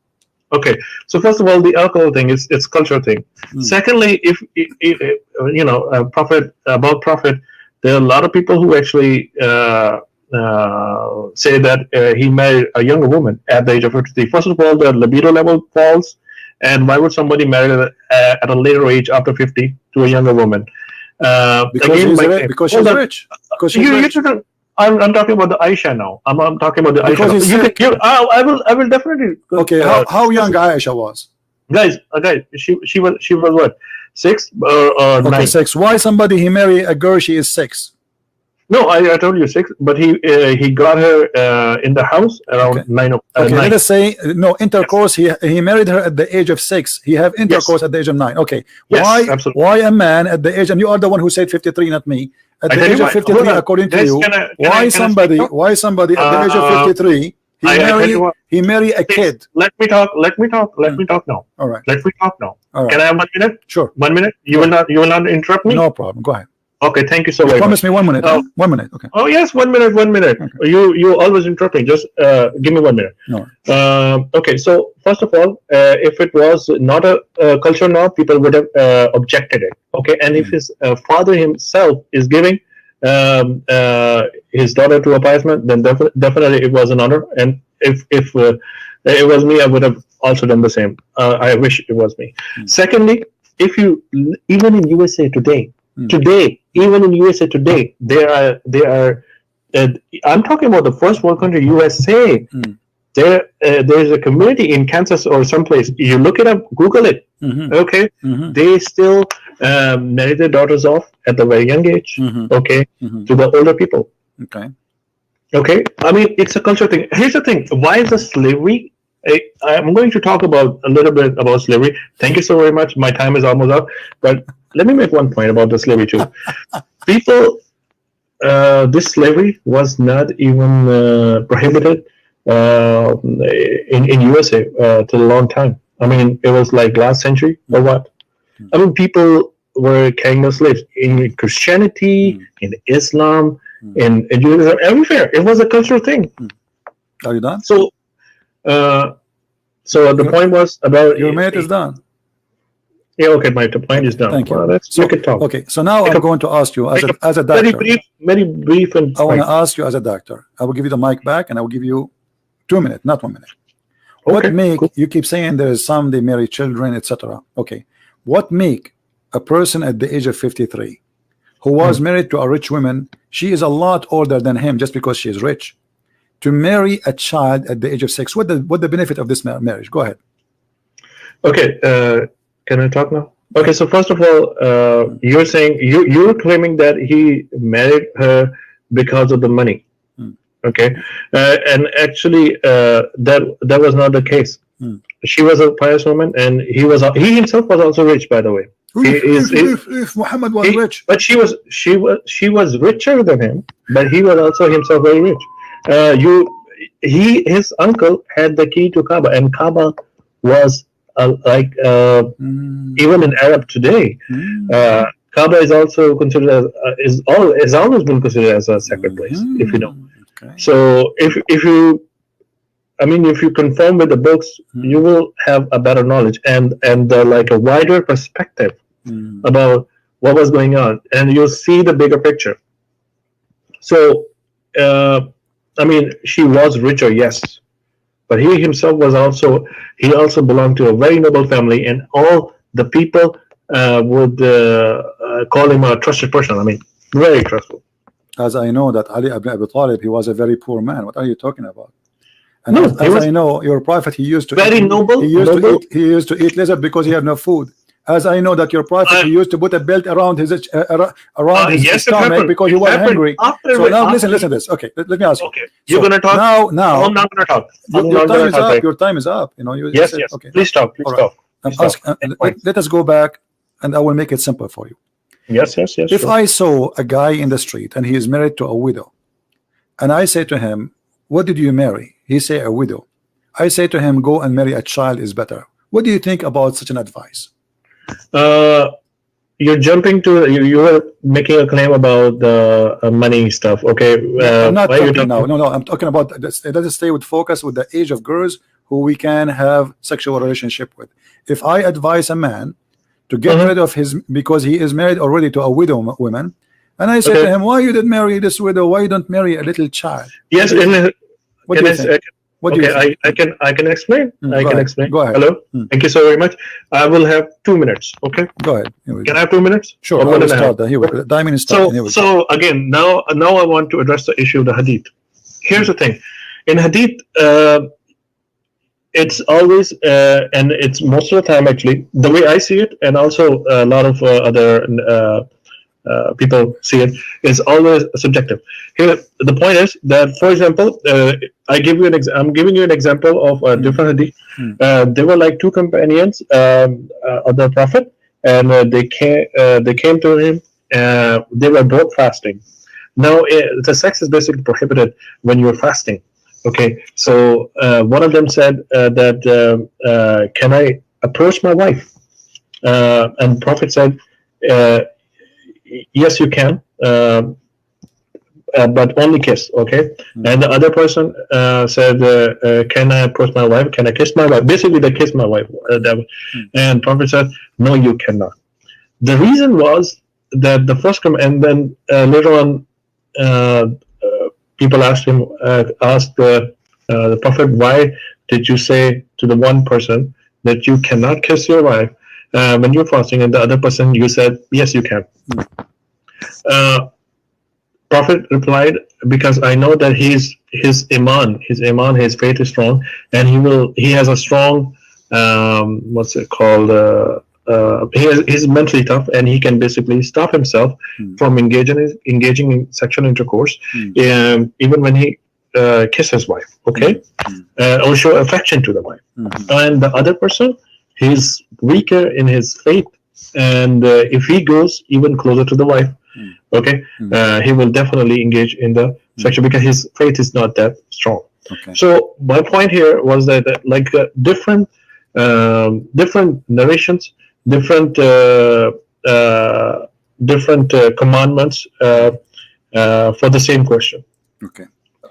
Okay, so first of all, the alcohol thing is it's cultural thing. Secondly, if you know, prophet, there are a lot of people who actually say that he married a younger woman at the age of 53. First of all, the libido level falls, and why would somebody marry at a later age after 50 to a younger woman? Because she's rich. I'm talking about the Aisha now. I'm talking about the Aisha. I will definitely. Okay, how young Aisha was? Guys, she was what, 6 or 9? 6. Why somebody he marry a girl she is 6? No, I told you 6, but he got her in the house around 9. Okay, let us say no intercourse. Yes. He married her at the age of 6. He have intercourse at the age of 9. Okay, why a man at the age, and you are the one who said 53, not me. At the age of 53, according to you, why somebody at the age of 53 he marry a kid? Let me talk now. All right. Let me talk now. All right. Can I have 1 minute? Sure. 1 minute. You will not interrupt me. No problem. Go ahead. Okay, thank you so much. Promise me 1 minute. 1 minute. Okay. Oh yes, 1 minute. 1 minute. Okay. You always interrupting. Just give me 1 minute. No. Okay. So first of all, if it was not a culture law, people would have objected it. Okay, and if his father himself is giving his daughter to a pious man, then definitely it was an honor. And if it was me, I would have also done the same. I wish it was me. Secondly, if you even in USA today. Even in USA today, there are. I'm talking about the first world country, USA. There's a community in Kansas or someplace. You look it up, Google it. Okay, they still marry their daughters off at the very young age. Okay, to the older people. Okay. I mean, it's a culture thing. Here's the thing: why is the slavery? I'm going to talk about a little bit about slavery. Thank you so very much. My time is almost up, but let me make one point about the slavery too. People this slavery was not even prohibited in USA till a long time. I mean, it was like last century or what? I mean, people were carrying the slaves in Christianity, in Islam, in Judaism, everywhere. It was a cultural thing. Are you done? So, the point was about your minute is done. Yeah, okay, my point is done. Thank you. Well, let's make it talk. Okay, so now I'm going to ask you as a doctor. Very brief, and I want to ask you as a doctor. I will give you the mic back, and I will give you 2 minutes, not 1 minute. What make you keep saying there is some they marry children, etc. Okay, what make a person at the age of 53 who was married to a rich woman, she is a lot older than him just because she is rich, to marry a child at the age of 6? What the benefit of this marriage? Go ahead. Okay, can I talk now? Okay, so first of all, you're saying you're claiming that he married her because of the money. Okay, and actually, that was not the case. She was a pious woman, and he himself was also rich, by the way. If Muhammad was rich, but she was richer than him, but he was also himself very rich. His uncle had the key to Kaaba, and Kaaba was even in Arab today, Kaaba is also considered as is always been considered as a sacred place, if you know. Okay. So if you conform with the books, you will have a better knowledge and like a wider perspective about what was going on, and you'll see the bigger picture. So she was richer, yes, but he himself was also belonged to a very noble family, and all the people would call him a trusted person. I mean, very trustful. As I know that Ali ibn Abi Talib, he was a very poor man. What are you talking about? And no, as I know, your prophet, he used to very eat, noble. He used to eat lizard because he had no food. As I know that your prophet, he used to put a belt around his stomach because he was hungry. So now listen to this. Okay, let me ask you. Okay, you're gonna talk now. I'm not gonna talk. Your time is up. You know. Yes. Okay. Please talk. Let us go back, and I will make it simple for you. Yes. If I saw a guy in the street and he is married to a widow, and I say to him, "What did you marry?" He say, "A widow." I say to him, "Go and marry a child is better." What do you think about such an advice? You're jumping to you were making a claim about the money stuff. Okay, I'm not talking now. No, I'm talking about this. Let us stay with focus with the age of girls who we can have sexual relationship with. If I advise a man to get rid of his, because he is married already to a widow woman, and I say to him, "Why you didn't marry this widow? Why you don't marry a little child?" Yes, what do you think? I can explain. I can explain. Go ahead. Hello. Thank you so very much. I will have 2 minutes. Okay. Go ahead. Can I have 2 minutes? Sure. I will start. Here we go. Diamond is starting. So again, now I want to address the issue of the hadith. Here's the thing. In hadith, it's always and it's most of the time actually the way I see it, and also a lot of other people see it, is always subjective. Here, the point is that, for example, I'm giving you an example of a different hadith. There were like two companions of the prophet, and they came to him. They were both fasting. Now, the sex is basically prohibited when you're fasting. Okay, so one of them said that can I approach my wife? And the prophet said, yes, you can, but only kiss. Okay. And the other person said, can I approach my wife? Can I kiss my wife? Basically, they kissed my wife. And prophet said, no, you cannot. The reason was that the first and then later on, people asked the prophet, why did you say to the one person that you cannot kiss your wife when you're fasting, and the other person you said, yes, you can? Prophet replied, because I know that his iman, his faith is strong, and he has a strong he's mentally tough, and he can basically stop himself from engaging in sexual intercourse, even when he kisses his wife, okay, or show affection to the wife. And the other person, he's weaker in his faith, and if he goes even closer to the wife, okay, he will definitely engage in the sexual because his faith is not that strong. Okay. So my point here was that like different narrations, different commandments for the same question. Okay.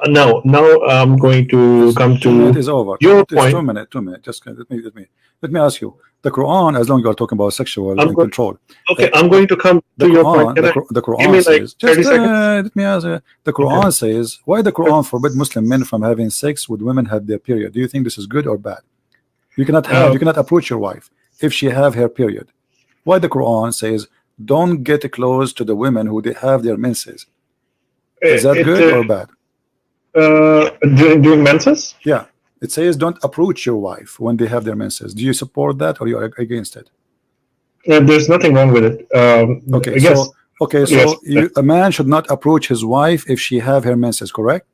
Now I'm going to come to it is over. your It's point. 2 minutes. 2 minutes. Just let me ask you. The Quran, as long as you are talking about sexual control. Okay, I'm going to come to your point. The Quran give me says, like 30 seconds? let me ask you. The Quran says, why the Quran forbid Muslim men from having sex with women have their period? Do you think this is good or bad? You cannot approach your wife if she have her period. Why the Quran says don't get close to the women who have their menses? Is that good or bad? During menses? Yeah, it says don't approach your wife when they have their menses. Do you support that or you are against it? There's nothing wrong with it. Okay, yes. So a man should not approach his wife if she have her menses, correct?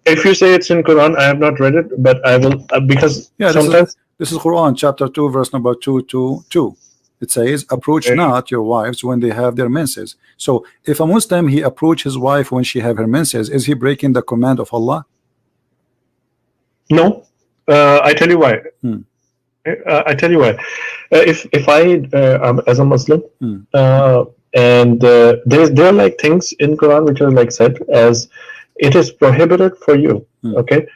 If you say it's in Quran, I have not read it, but I will because sometimes this is Quran chapter 2 verse number 222. It says approach not your wives when they have their menses. So if a Muslim he approach his wife when she have her menses, is he breaking the command of Allah? No. I tell you why. I tell you why. If I as a Muslim and there are like things in Quran which are like said as it is prohibited for you, okay,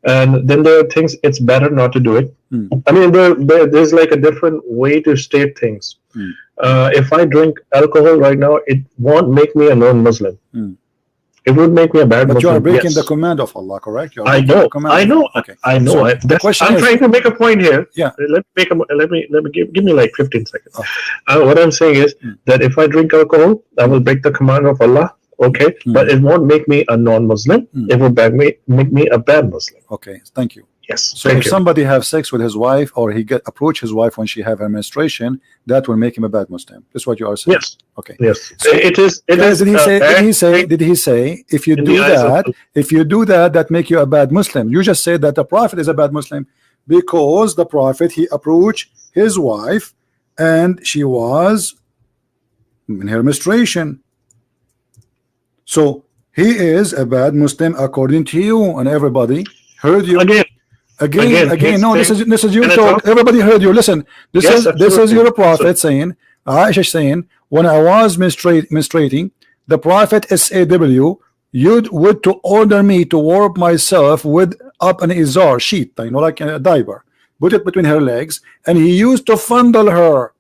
and then there are things it's better not to do it. I mean there's like a different way to state things. If I drink alcohol right now, it won't make me a non-Muslim. It would make me a bad Muslim. But you are breaking the command of Allah, correct? I know. Okay. I know. So I'm trying to make a point here. Yeah. Let me give me like 15 seconds. What I'm saying is that if I drink alcohol, I will break the command of Allah. Okay, but it won't make me a non-Muslim. It will make me a bad Muslim. Okay, thank you. Yes. So if somebody have sex with his wife or he approach his wife when she have her menstruation, that will make him a bad Muslim. That's what you are saying. Yes. Okay. Yes. So it is. Did he say if you do that, that make you a bad Muslim? You just said that the Prophet is a bad Muslim because the Prophet he approached his wife and she was in her menstruation. So he is a bad Muslim according to you, and everybody heard you. Again. No, this is your talk. Everybody heard you. Listen, this is your Prophet saying, Aisha saying, when I was menstruating, the Prophet SAW would to order me to warp myself with up an izar sheet, like a diaper, put it between her legs, and he used to fondle her.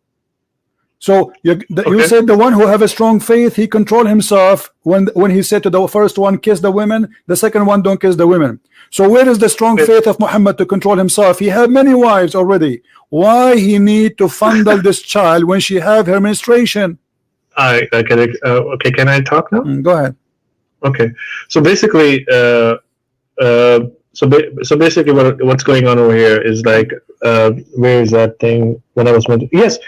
So you said the one who have a strong faith, he control himself when he said to the first one kiss the women, the second one don't kiss the women. So where is the strong faith of Muhammad to control himself? He had many wives already. Why he need to fondle this child when she have her menstruation? Okay, can I talk now? Go ahead. Okay, so basically basically what's going on over here is like where is that thing when I was mentioning? Yes,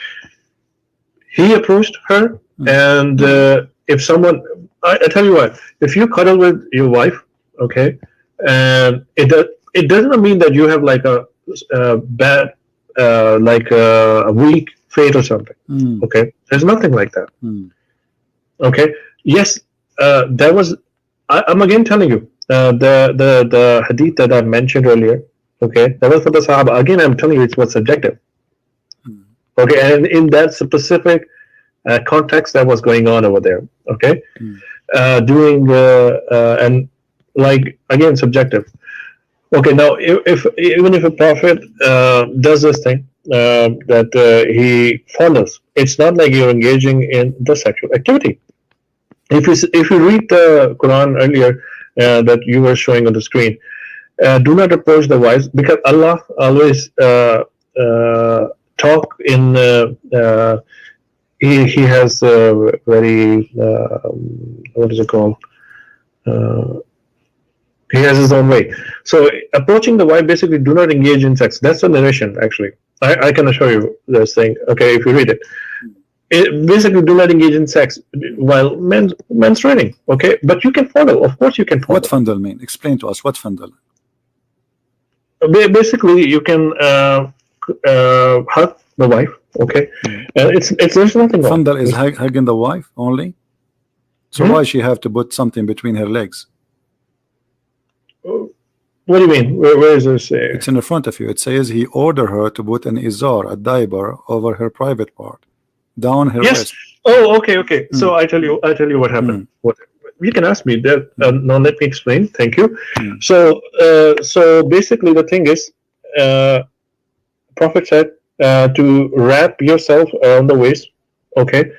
he approached her, and if someone, I tell you what, if you cuddle with your wife, okay, and it doesn't mean that you have like a bad, like a weak faith or something. Okay, there's nothing like that. Okay, yes, that was. I'm again telling you the hadith that I mentioned earlier. Okay, that was for the Sahaba. Again, I'm telling you, it was subjective. Okay, and in that specific context that was going on over there, okay, doing and like again subjective. Okay, now even if a prophet does this thing that he follows, it's not like you're engaging in the sexual activity. If you read the Quran earlier that you were showing on the screen, do not approach the wives because Allah always talk in he has very what is it called? He has his own way. So approaching the wife, basically do not engage in sex. That's the narration actually. I can assure you this thing. Okay, if you read it. Basically do not engage in sex while menstruating. Okay, but you can fondle. Of course you can fondle. What fondle mean? Explain to us what fondle. Basically you can hug the wife. Okay, it's there's nothing wrong. Fondle is hugging the wife only. So why she have to put something between her legs? What do you mean? Where is this? It's in the front of you. It says he ordered her to put an izar, a diaper, over her private part, down her wrist. Oh, okay. So I tell you what happened. What you can ask me that. Now let me explain. Thank you. So basically the thing is, Prophet said to wrap yourself around the waist, okay,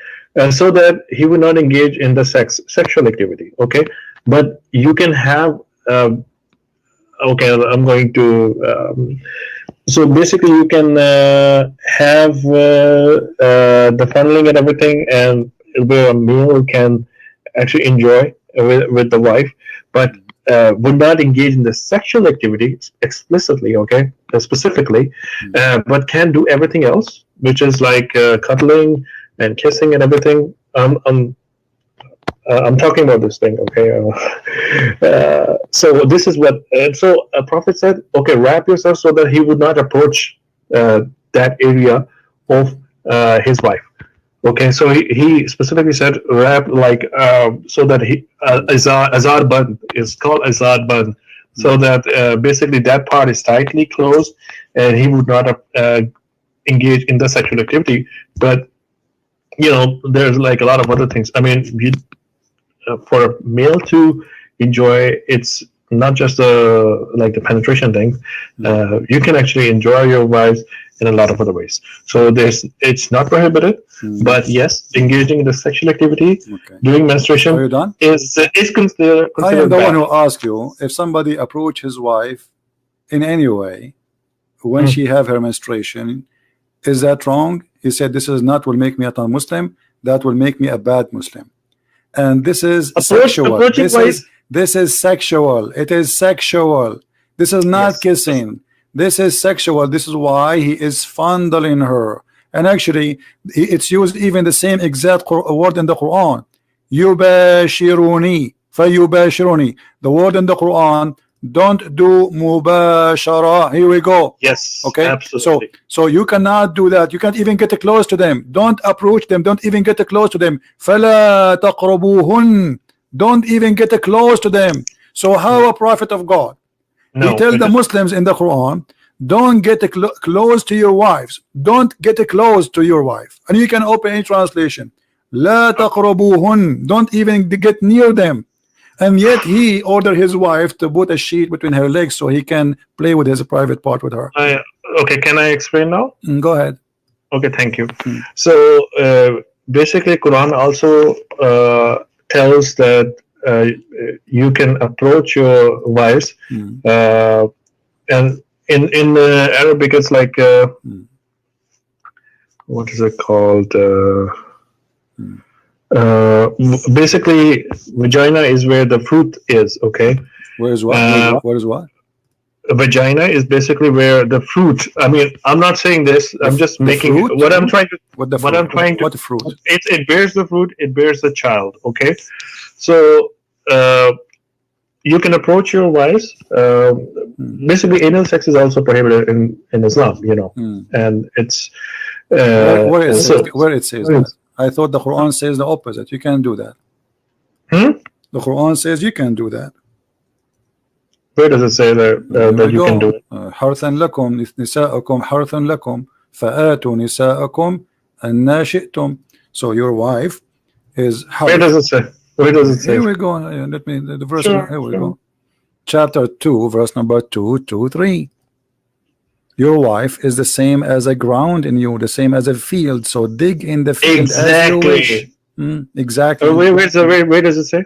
so that he would not engage in the sexual activity, okay. But you can have, okay, I'm going to. So basically, you can have the funneling and everything, and where a male can actually enjoy with the wife, but would not engage in the sexual activity explicitly, okay, specifically, but can do everything else, which is like cuddling and kissing and everything. I'm talking about this thing, okay. So this is what. So a prophet said, okay, wrap yourself so that he would not approach that area of his wife. Okay, so he specifically said wrap, like so that he azar band is called azar band, so that basically that part is tightly closed, and he would not engage in the sexual activity. But there's like a lot of other things. I mean, for a male to enjoy, it's not just like the penetration thing. You can actually enjoy your wives in a lot of other ways. So it's not prohibited, but yes, engaging in the sexual activity during menstruation Are you done? is considered I am the bad. one who asked you if somebody approach his wife in any way when she have her menstruation, is that wrong? He said this is not will make me a Muslim, that will make me a bad Muslim. And this is sexual. This is sexual. It is sexual. This is not kissing. This is sexual. This is why he is fondling her. And actually, it's used even the same exact word in the Quran. Yubashiruni, fayubashiruni. The word in the Quran, don't do mubashara. Here we go. Yes. Okay. Absolutely. So you cannot do that. You can't even get close to them. Don't approach them. Don't even get close to them. فَلَا تَقْرَبُوهُنْ. Don't even get close to them. So how a prophet of God? He tells the Muslims in the Quran, don't get close to your wives. Don't get close to your wife. And you can open any translation. لَا تَقْرَبُوهُنْ. Don't even get near them. And yet he ordered his wife to put a sheet between her legs so he can play with his private part with her. Okay, can I explain now? Go ahead. Okay, thank you. So basically, Quran also tells that you can approach your wives, and in Arabic it's like what is it called? Basically, vagina is where the fruit is. Okay. Where is what? What is what? Vagina is basically where the fruit. I mean, I'm not saying this. I'm just making fruit? what I'm trying to. What fruit? It bears the fruit. It bears the child. Okay. So you can approach your wives. Basically, anal sex is also prohibited in Islam. And it's where it says that. I thought the Quran says the opposite. You can't do that. The Quran says you can do that. Where does it say that you can do it? حرث لكم نساءكم حرث لكم فآتوا نساءكم أن شئتم. So your wife is harth. Where does it say? Where does it say? Here we go. Let me the verse. Here we go. Chapter 2, verse number 223. Your wife is the same as a ground in you, the same as a field. So dig in the field as you wish. Exactly. Where does it say?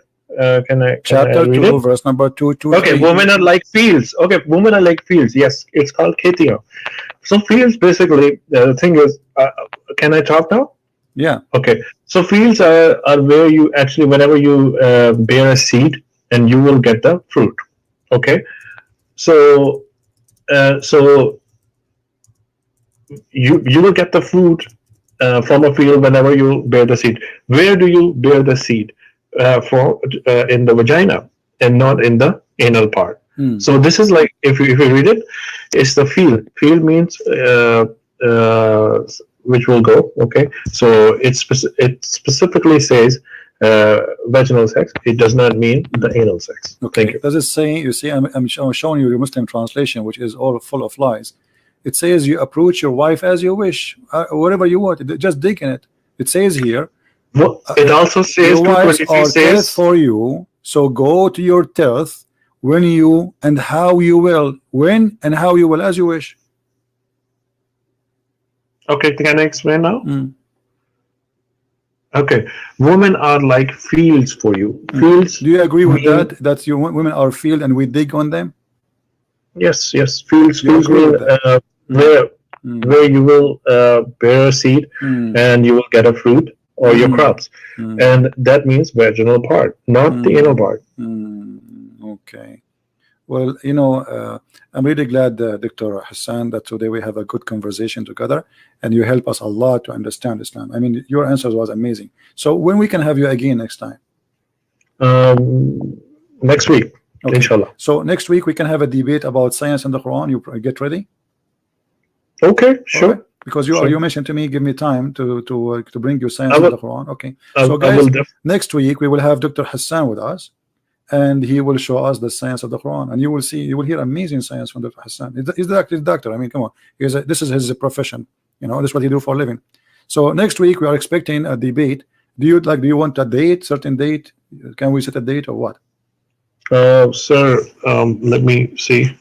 Chapter 2, verse number 223. Okay, women are like fields. Okay, women are like fields. Yes, it's called Ketia. So fields, basically, the thing is, can I talk now? Yeah. Okay. So fields are where you actually, whenever you bear a seed, and you will get the fruit. Okay. So you will get the fruit from a field whenever you bear the seed. Where do you bear the seed? In the vagina and not in the anal part. So this is like, if you read it, it's the field. Field means which will go. Okay, so it specifically says vaginal sex, it does not mean the anal sex. Okay. Thank you. Does it say, you see, I'm showing you your Muslim translation, which is all full of lies. It says you approach your wife as you wish, whatever you want, just dig in it. It says here, Well, it also says your wives 223 are says tilth for you, so go to your tilth when you and how you will, when and how you will, as you wish. okay, can I explain now? Mm. Okay, women are like fields for you. Fields. Do you agree with mean, that? That your women are field and we dig on them? Yes, yes. Fields, Do you fields agree mean with that? where you will bear a seed and you will get a fruit or your crops, and that means vaginal part, not the anal part. Okay. Well, you know, I'm really glad, Dr. Hassan, that today we have a good conversation together, and you help us a lot to understand Islam. I mean, your answers was amazing. So when we can have you again next time? Next week, okay. Inshallah. So next week we can have a debate about science and the Quran. You get ready? Okay, sure. Right. Because you mentioned to me, give me time to bring you science and the Quran. Okay. So guys, next week we will have Dr. Hassan with us, and he will show us the science of the Quran, and you will hear amazing science from Dr. Hassan. He's the doctor. I mean, come on, this is his profession. You know, this is what he do for a living. So next week we are expecting a debate. Do you want a date, certain date? Can we set a date or what? Sir, let me see.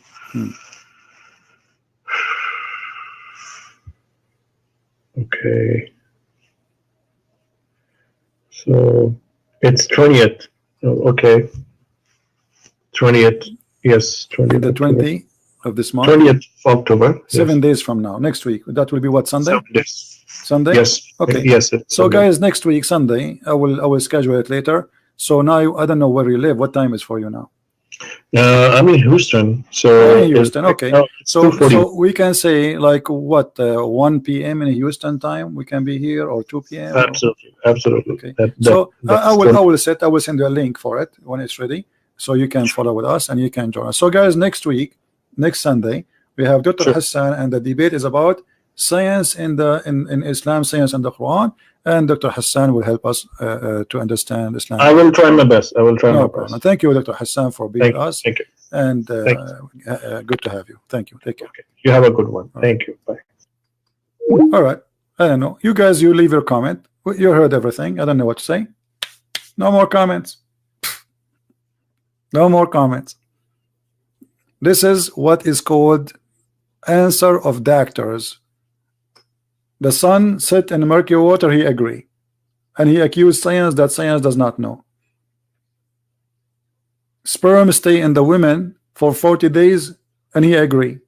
Okay. So it's 20th. Oh, okay. 20th. Yes, 20th. The 20th of this month. 20th of October. 7 days from now. Next week. That will be what, Sunday? 7 days. Sunday? Yes. Okay. Yes. So guys, next week, Sunday, I will schedule it later. So now I don't know where you live. What time is for you now? I'm in Houston. So in Houston, okay. So we can say like what 1 p.m. in Houston time we can be here, or 2 p.m. Absolutely, absolutely. Okay. I will send you a link for it when it's ready, so you can follow with us and you can join us. So guys, next week, next Sunday, we have Dr. Hassan, and the debate is about science in Islam, science and the Quran, and Dr. Hassan will help us to understand Islam. I will try my best. I will try my problem. best. Thank you, Dr. Hassan, for being with us. Thank you. And good to have you. Thank you. Take care. Okay. You have a good one. Thank you. Bye. All right. I don't know. You guys, you leave your comment. You heard everything. I don't know what to say. No more comments. No more comments. This is what is called answer of doctors. The sun set in murky water, he agree, and he accused science that science does not know. Sperm stay in the women for 40 days, and he agree.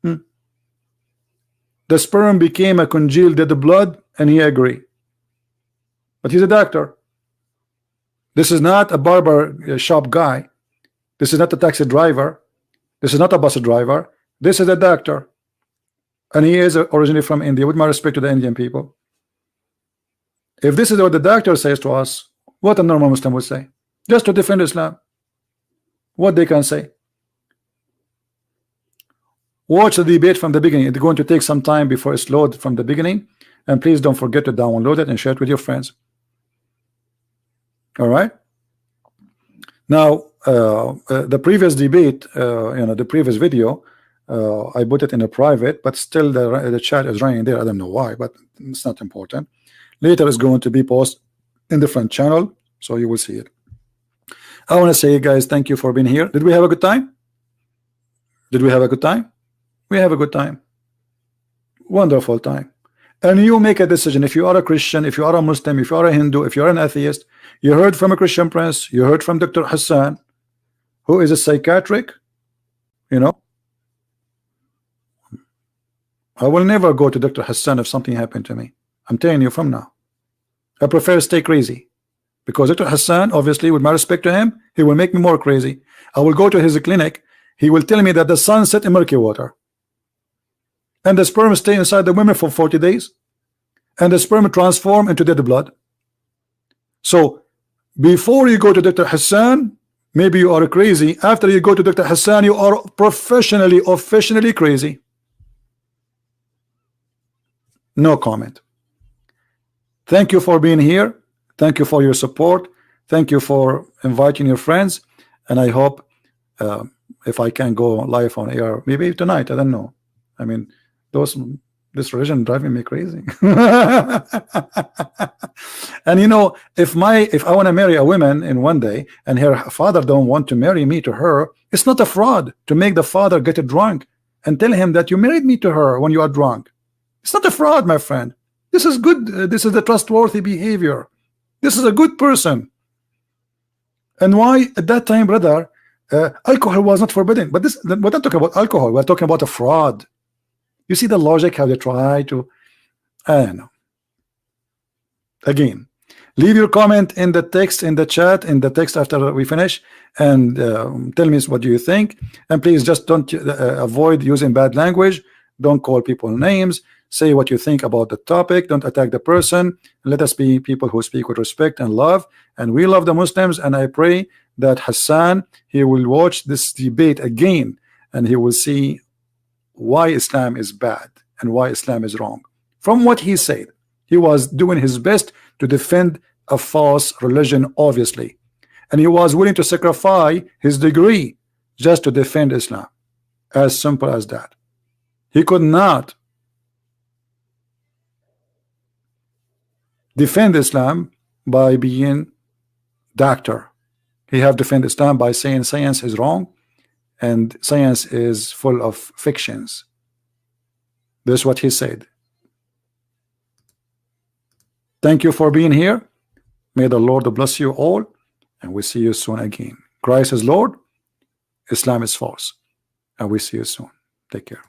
The sperm became a congealed dead blood, and he agree. But he's a doctor. This is not a barber shop guy. This is not a taxi driver. This is not a bus driver. This is a doctor. And he is originally from India, with my respect to the Indian people. If this is what the doctor says to us, what a normal Muslim would say, just to defend Islam, what they can say. Watch the debate from the beginning. It's going to take some time before it's loaded from the beginning, and please don't forget to download it and share it with your friends. All right. Now, the previous debate, the previous video, I put it in a private, but still the chat is running there. I don't know why, but it's not important. Later it's going to be posted in different channel, so you will see it. I want to say, guys, thank you for being here. Did we have a good time? Did we have a good time? We have a good time. Wonderful time. And you make a decision. If you are a Christian, if you are a Muslim, if you are a Hindu, if you are an atheist, you heard from a Christian prince, you heard from Dr. Hassan, who is a psychiatric, I will never go to Dr. Hassan if something happened to me. I'm telling you from now. I prefer to stay crazy, because Dr. Hassan, obviously, with my respect to him, he will make me more crazy. I will go to his clinic. He will tell me that the sun set in murky water, and the sperm stay inside the women for 40 days, and the sperm transform into dead blood. So before you go to Dr. Hassan, maybe you are crazy. After you go to Dr. Hassan, you are professionally, officially crazy. No comment. Thank you for being here. Thank you for your support. Thank you for inviting your friends, and I hope if I can go live on air, maybe tonight. I don't know. I mean, this religion driving me crazy. And you know, if I want to marry a woman in one day and her father don't want to marry me to her, it's not a fraud to make the father get drunk and tell him that you married me to her when you are drunk. It's not a fraud, my friend. This is good. This is the trustworthy behavior. This is a good person. And why at that time, brother, alcohol was not forbidden? But we're not talking about alcohol. We're talking about a fraud. You see the logic, how they try to, I don't know. Again, leave your comment in the text, in the chat, in the text after we finish, and tell me what do you think. And please just don't avoid using bad language. Don't call people names. Say what you think about the topic. Don't attack the person. Let us be people who speak with respect and love. And we love the Muslims. And I pray that Hassan, he will watch this debate again, and he will see why Islam is bad and why Islam is wrong. From what he said, he was doing his best to defend a false religion, obviously, and he was willing to sacrifice his degree just to defend Islam. As simple as that. He could not defend Islam by being doctor. He have defend Islam by saying science is wrong and science is full of fictions. That's what he said. Thank you for being here. May the Lord bless you all, and we see you soon again. Christ is Lord, Islam is false, and we see you soon. Take care.